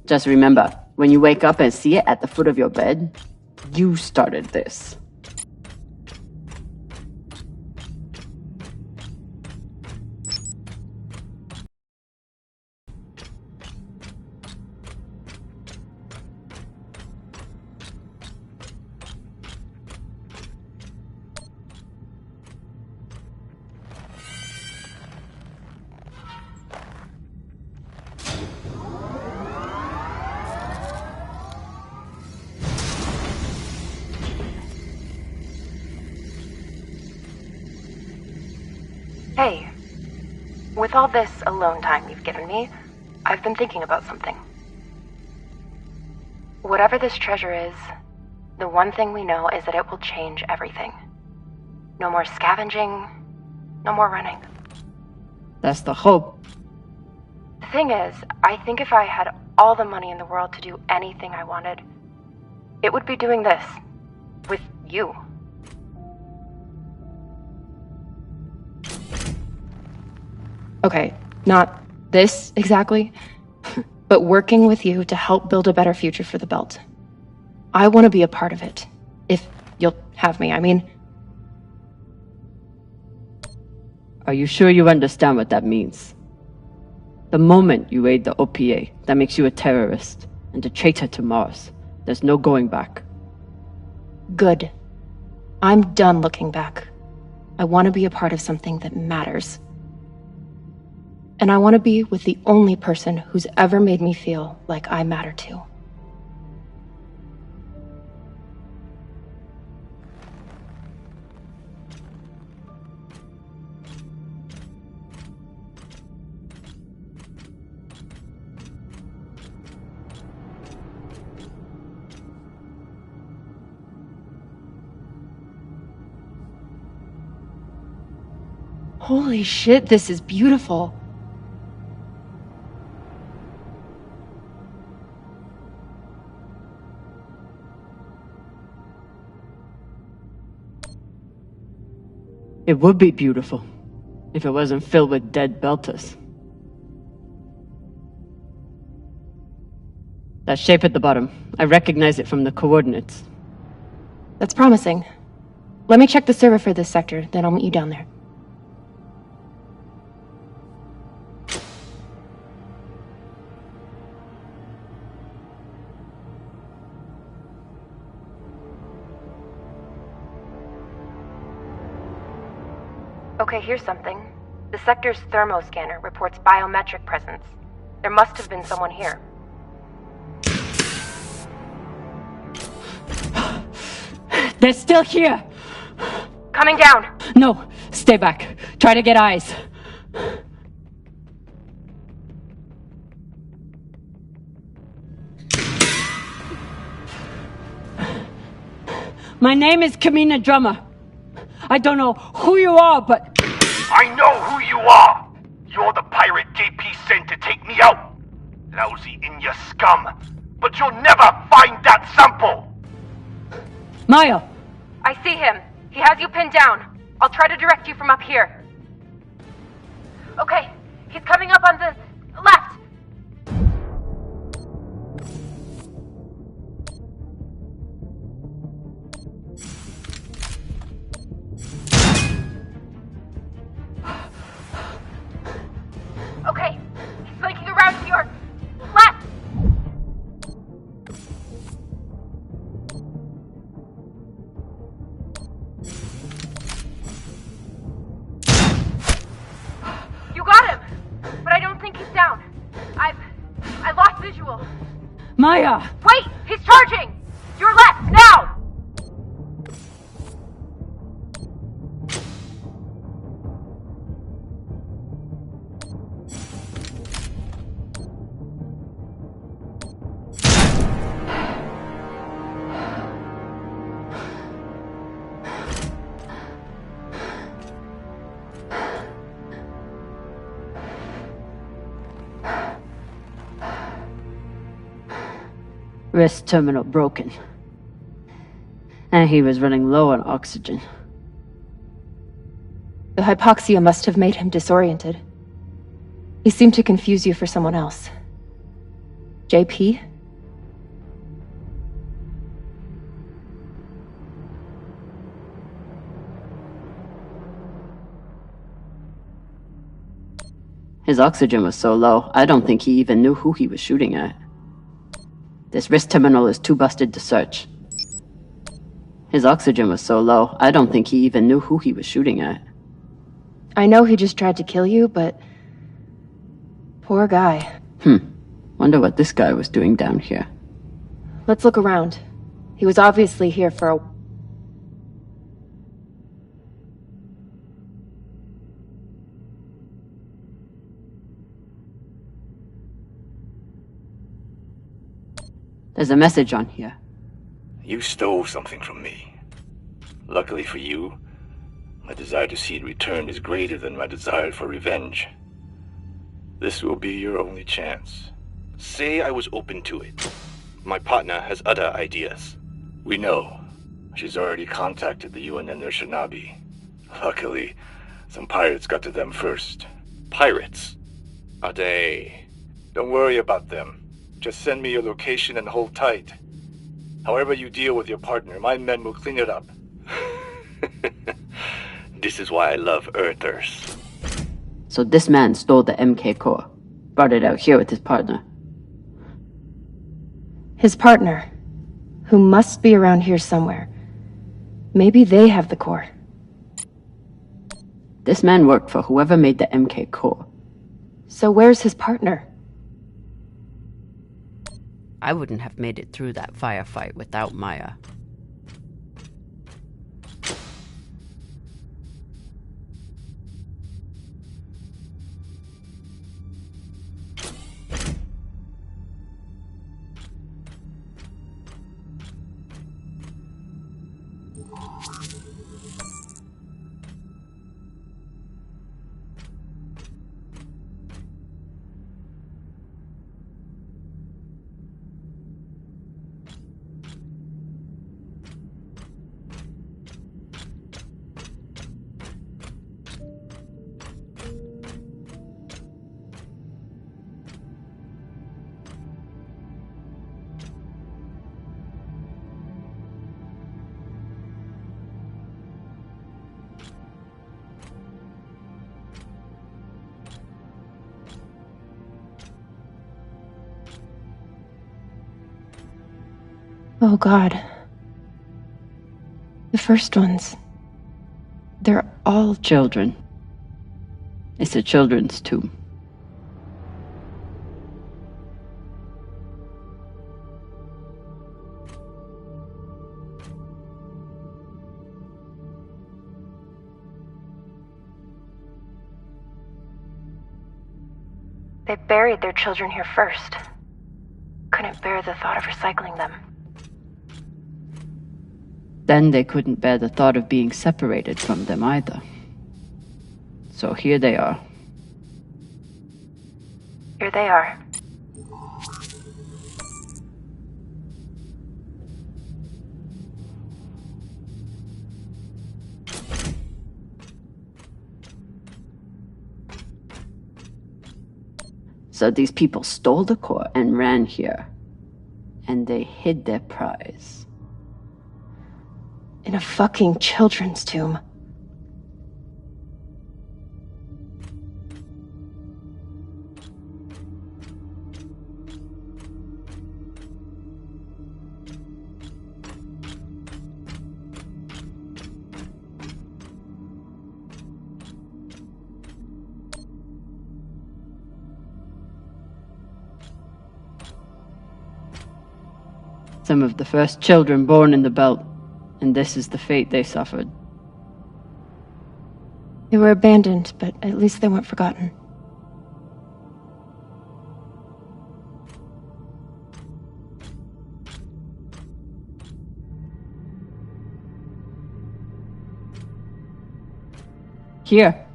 Just remember, when you wake up and see it at the foot of your bed, you started this. Hey, with all this alone time you've given me, I've been thinking about something. Whatever this treasure is, the one thing we know is that it will change everything. No more scavenging, no more running. That's the hope. The thing is, I think if I had all the money in the world to do anything I wanted, it would be doing this. With you. Okay, not this exactly, but working with you to help build a better future for the Belt. I want to be a part of it. If you'll have me, I mean. Are you sure you understand what that means? The moment you aid the OPA, that makes you a terrorist and a traitor to Mars. There's no going back. Good. I'm done looking back. I want to be a part of something that matters. And I want to be with the only person who's ever made me feel like I matter too. Holy shit, this is beautiful. It would be beautiful if it wasn't filled with dead Belters. That shape at the bottom, I recognize it from the coordinates. That's promising. Let me check the server for this sector, then I'll meet you down there. Okay, here's something. The sector's thermoscanner reports biometric presence. There must have been someone here. They're still here! Coming down! No, stay back. Try to get eyes. My name is Kamina Drummer. I don't know who you are, but... I know who you are! You're the pirate JP sent to take me out! lousy in your scum, but you'll never find that sample! Maya! I see him. He has you pinned down. I'll try to direct you from up here. Okay, he's coming up on the left. Okay, he's flanking around to your left. You got him, but I don't think he's down. I lost visual. Maya! Wait, he's charging. Your left now. Wrist terminal broken. And he was running low on oxygen. The hypoxia must have made him disoriented. He seemed to confuse you for someone else. JP? His oxygen was so low, I don't think he even knew who he was shooting at. This wrist terminal is too busted to search. His oxygen was so low, I don't think he even knew who he was shooting at. I know he just tried to kill you, but... poor guy. Wonder what this guy was doing down here. Let's look around. He was obviously here for a... There's a message on here. You stole something from me. Luckily for you, my desire to see it returned is greater than my desire for revenge. This will be your only chance. Say I was open to it. My partner has other ideas. We know. She's already contacted the UN and their shinabi. Luckily, some pirates got to them first. Pirates? Are they? Don't worry about them. Just send me your location and hold tight. However you deal with your partner, my men will clean it up. This is why I love Earthers. So this man stole the MK core, brought it out here with his partner. His partner, who must be around here somewhere. Maybe they have the core. This man worked for whoever made the MK core. So where's his partner? I wouldn't have made it through that firefight without Maya. Oh God. The first ones. They're all children. It's a children's tomb. They buried their children here first. Couldn't bear the thought of recycling them. Then they couldn't bear the thought of being separated from them either. So here they are. Here they are. So these people stole the core and ran here. And they hid their prize. In a fucking children's tomb. Some of the first children born in the belt, and this is the fate they suffered. They were abandoned, but at least they weren't forgotten. Here.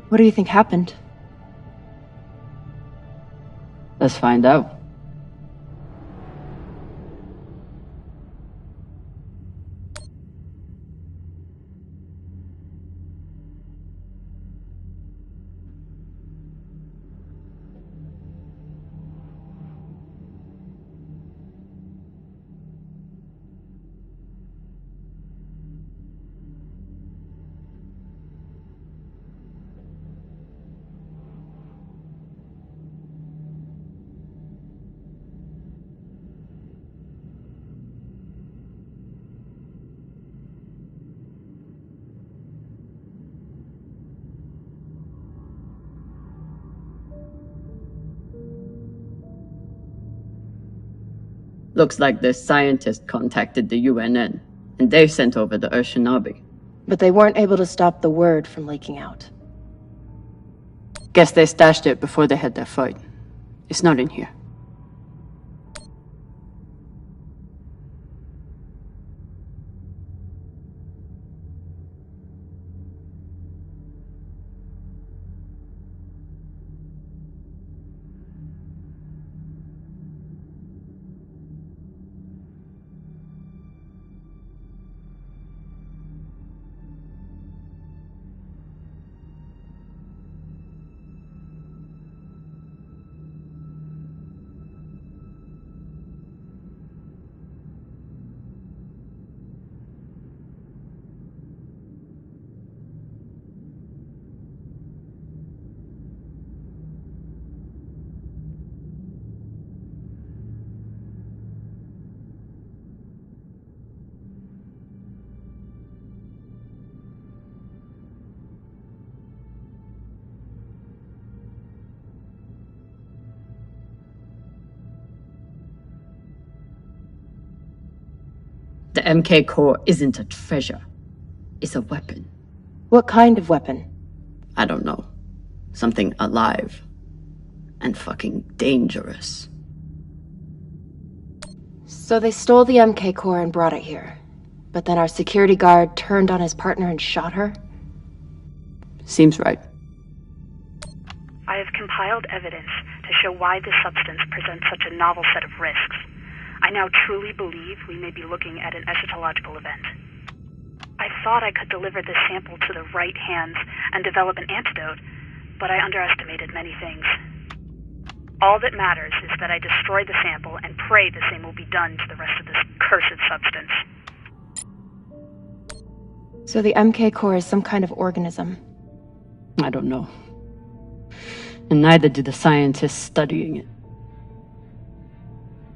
What do you think happened? Let's find out. Looks like this scientist contacted the UNN, and they sent over the Urshinabi. But they weren't able to stop the word from leaking out. Guess they stashed it before they had their fight. It's not in here. The MK core isn't a treasure. It's a weapon. What kind of weapon? I don't know. Something alive. And fucking dangerous. So they stole the MK core and brought it here. But then our security guard turned on his partner and shot her? Seems right. I have compiled evidence to show why this substance presents such a novel set of risks. I now truly believe we may be looking at an eschatological event. I thought I could deliver this sample to the right hands and develop an antidote, but I underestimated many things. All that matters is that I destroy the sample and pray the same will be done to the rest of this cursed substance. So the MK core is some kind of organism? I don't know. And neither do the scientists studying it.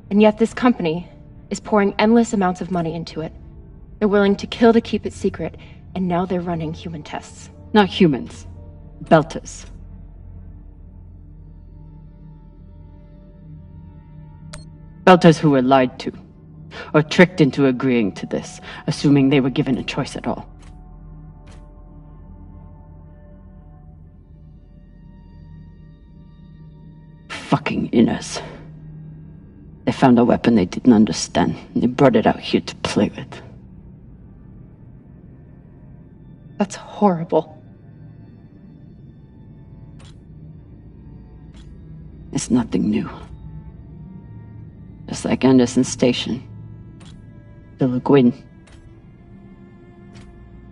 And yet this company is pouring endless amounts of money into it. They're willing to kill to keep it secret, and now they're running human tests. Not humans. Belters. Belters who were lied to, or tricked into agreeing to this, assuming they were given a choice at all. Fucking inners. They found a weapon they didn't understand, and they brought it out here to play with. That's horrible. It's nothing new. Just like Anderson Station. The Lagoon.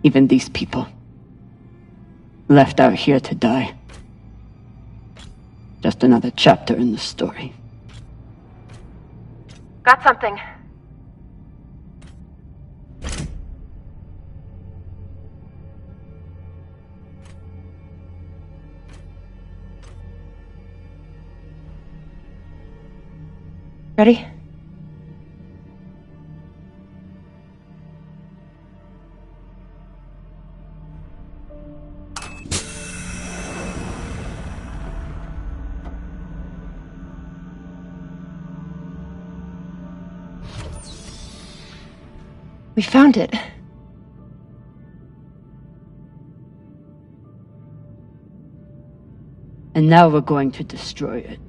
Even these people. Left out here to die. Just another chapter in the story. Got something. Ready? We found it. And now we're going to destroy it.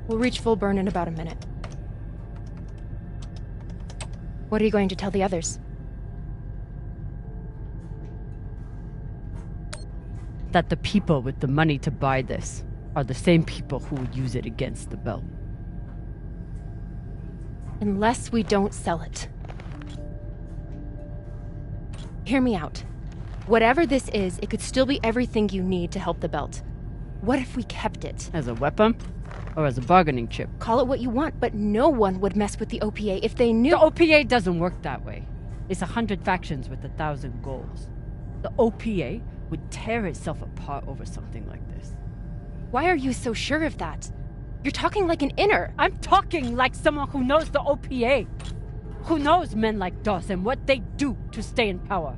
We'll reach full burn in about a minute. What are you going to tell the others? That the people with the money to buy this are the same people who would use it against the belt. Unless we don't sell it. Hear me out. Whatever this is, it could still be everything you need to help the belt. What if we kept it? As a weapon? Or as a bargaining chip? Call it what you want, but no one would mess with the OPA if they knew— The OPA doesn't work that way. It's 100 factions with 1,000 goals. The OPA would tear itself apart over something like this. Why are you so sure of that? You're talking like an inner. I'm talking like someone who knows the OPA. Who knows men like Doss and what they do to stay in power.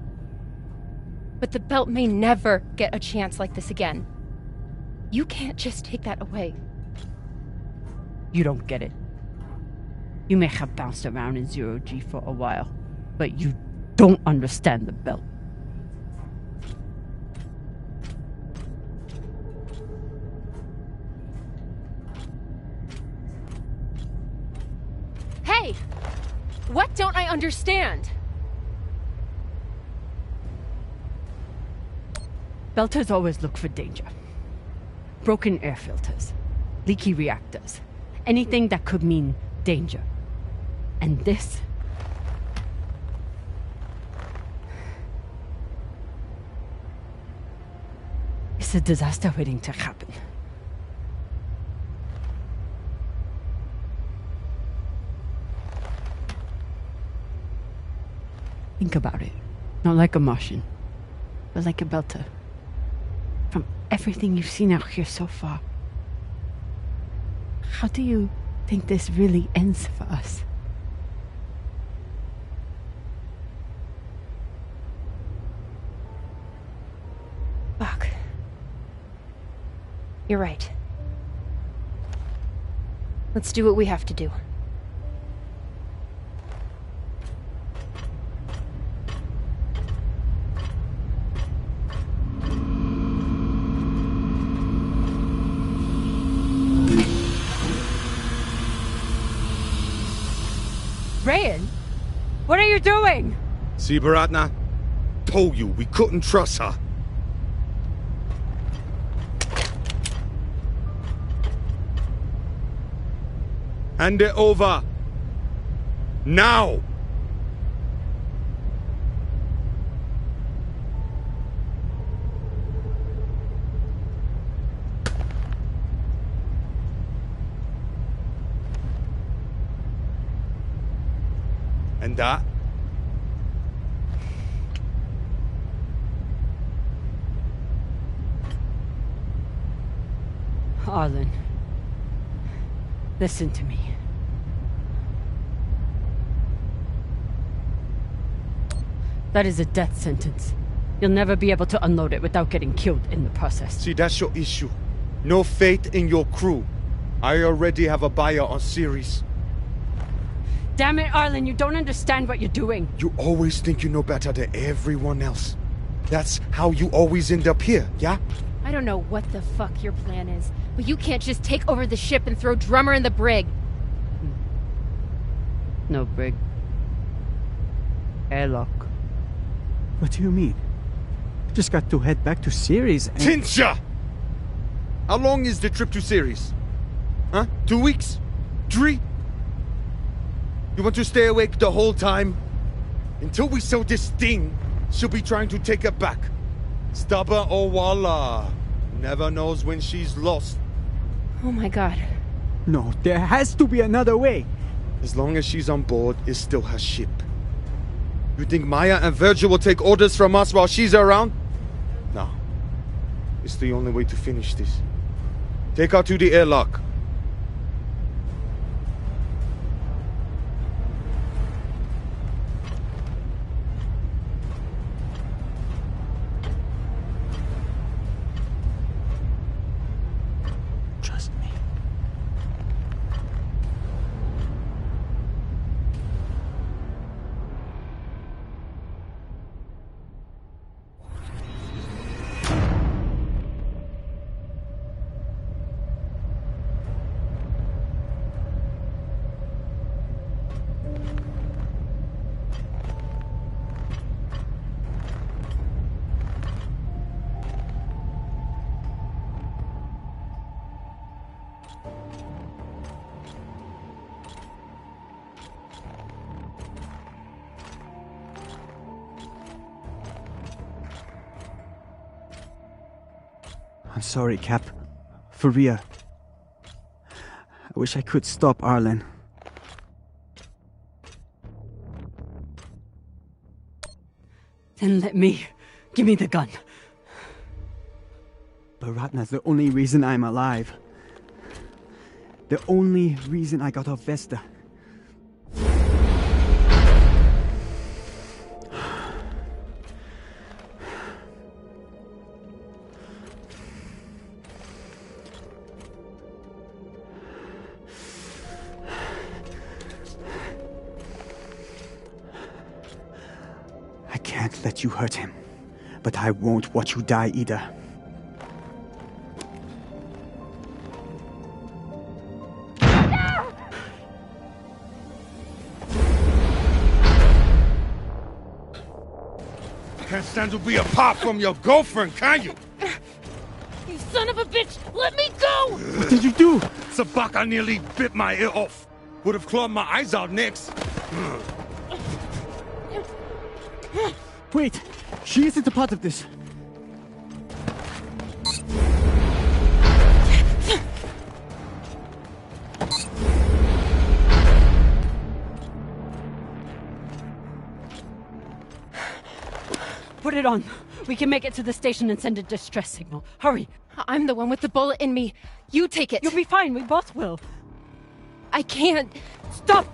But the belt may never get a chance like this again. You can't just take that away. You don't get it. You may have bounced around in zero-G for a while, but you don't understand the belt. Hey! What don't I understand? Belters always look for danger. Broken air filters, leaky reactors, anything that could mean danger. And this? It's a disaster waiting to happen. Think about it. Not like a Martian, but like a Belter. From everything you've seen out here so far, how do you think this really ends for us? Fuck. You're right. Let's do what we have to do. Rayan? What are you doing? See, Baratna? Told you we couldn't trust her. Hand it over. Now! And that? Arlen, listen to me. That is a death sentence. You'll never be able to unload it without getting killed in the process. See, that's your issue. No faith in your crew. I already have a buyer on series. Damn it, Arlen, you don't understand what you're doing. You always think you know better than everyone else. That's how you always end up here, yeah? I don't know what the fuck your plan is, but you can't just take over the ship and throw Drummer in the brig. No brig. Airlock. What do you mean? Just got to head back to Ceres and... Tinsha! How long is the trip to Ceres? Huh? 2 weeks? 3? You want to stay awake the whole time? Until we sell this thing, she'll be trying to take it back. Stubborn Owala. Never knows when she's lost. Oh my god. No, there has to be another way. As long as she's on board, it's still her ship. You think Maya and Virgil will take orders from us while she's around? No. It's the only way to finish this. Take her to the airlock. Trust me. I'm sorry, Cap. For real. I wish I could stop Arlen. Then let me. Give me the gun. But Ratna's the only reason I'm alive. The only reason I got off Vesta. I can't let you hurt him, but I won't watch you die either. Can't stand to be apart from your girlfriend, can you? You son of a bitch! Let me go! What did you do? Sabaka nearly bit my ear off. Would have clawed my eyes out next. Wait! She isn't a part of this. Put it on. We can make it to the station and send a distress signal. Hurry. I'm the one with the bullet in me. You take it. You'll be fine. We both will. I can't. Stop!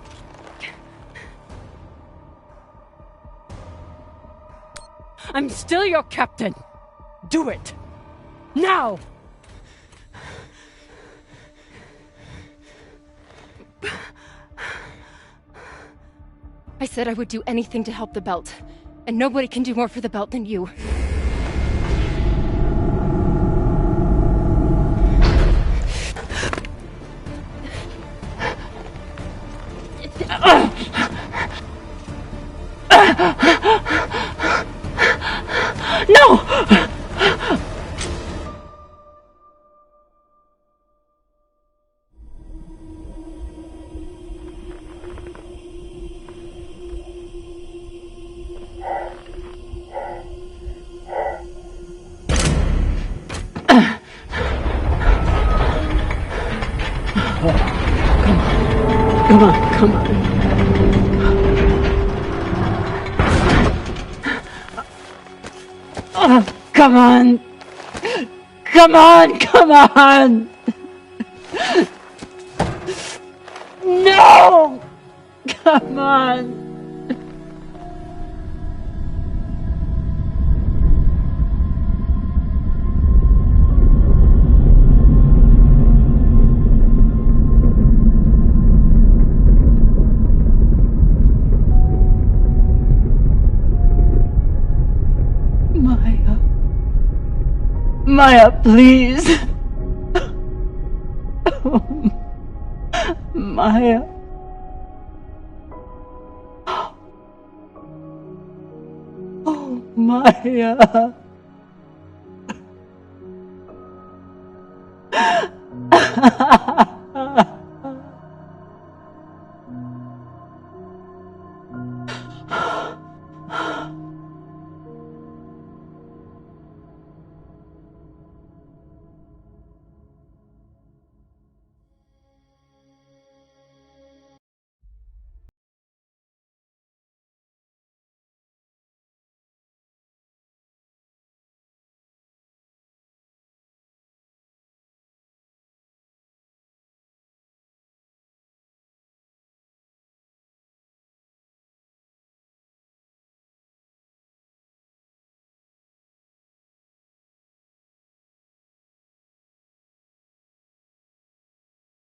I'm still your captain. Do it. Now! I said I would do anything to help the belt. And nobody can do more for the belt than you. No! Come on, come on. Come on! Come on! Come on! No! Come on! Maya, please. Oh, Maya. Oh, Maya.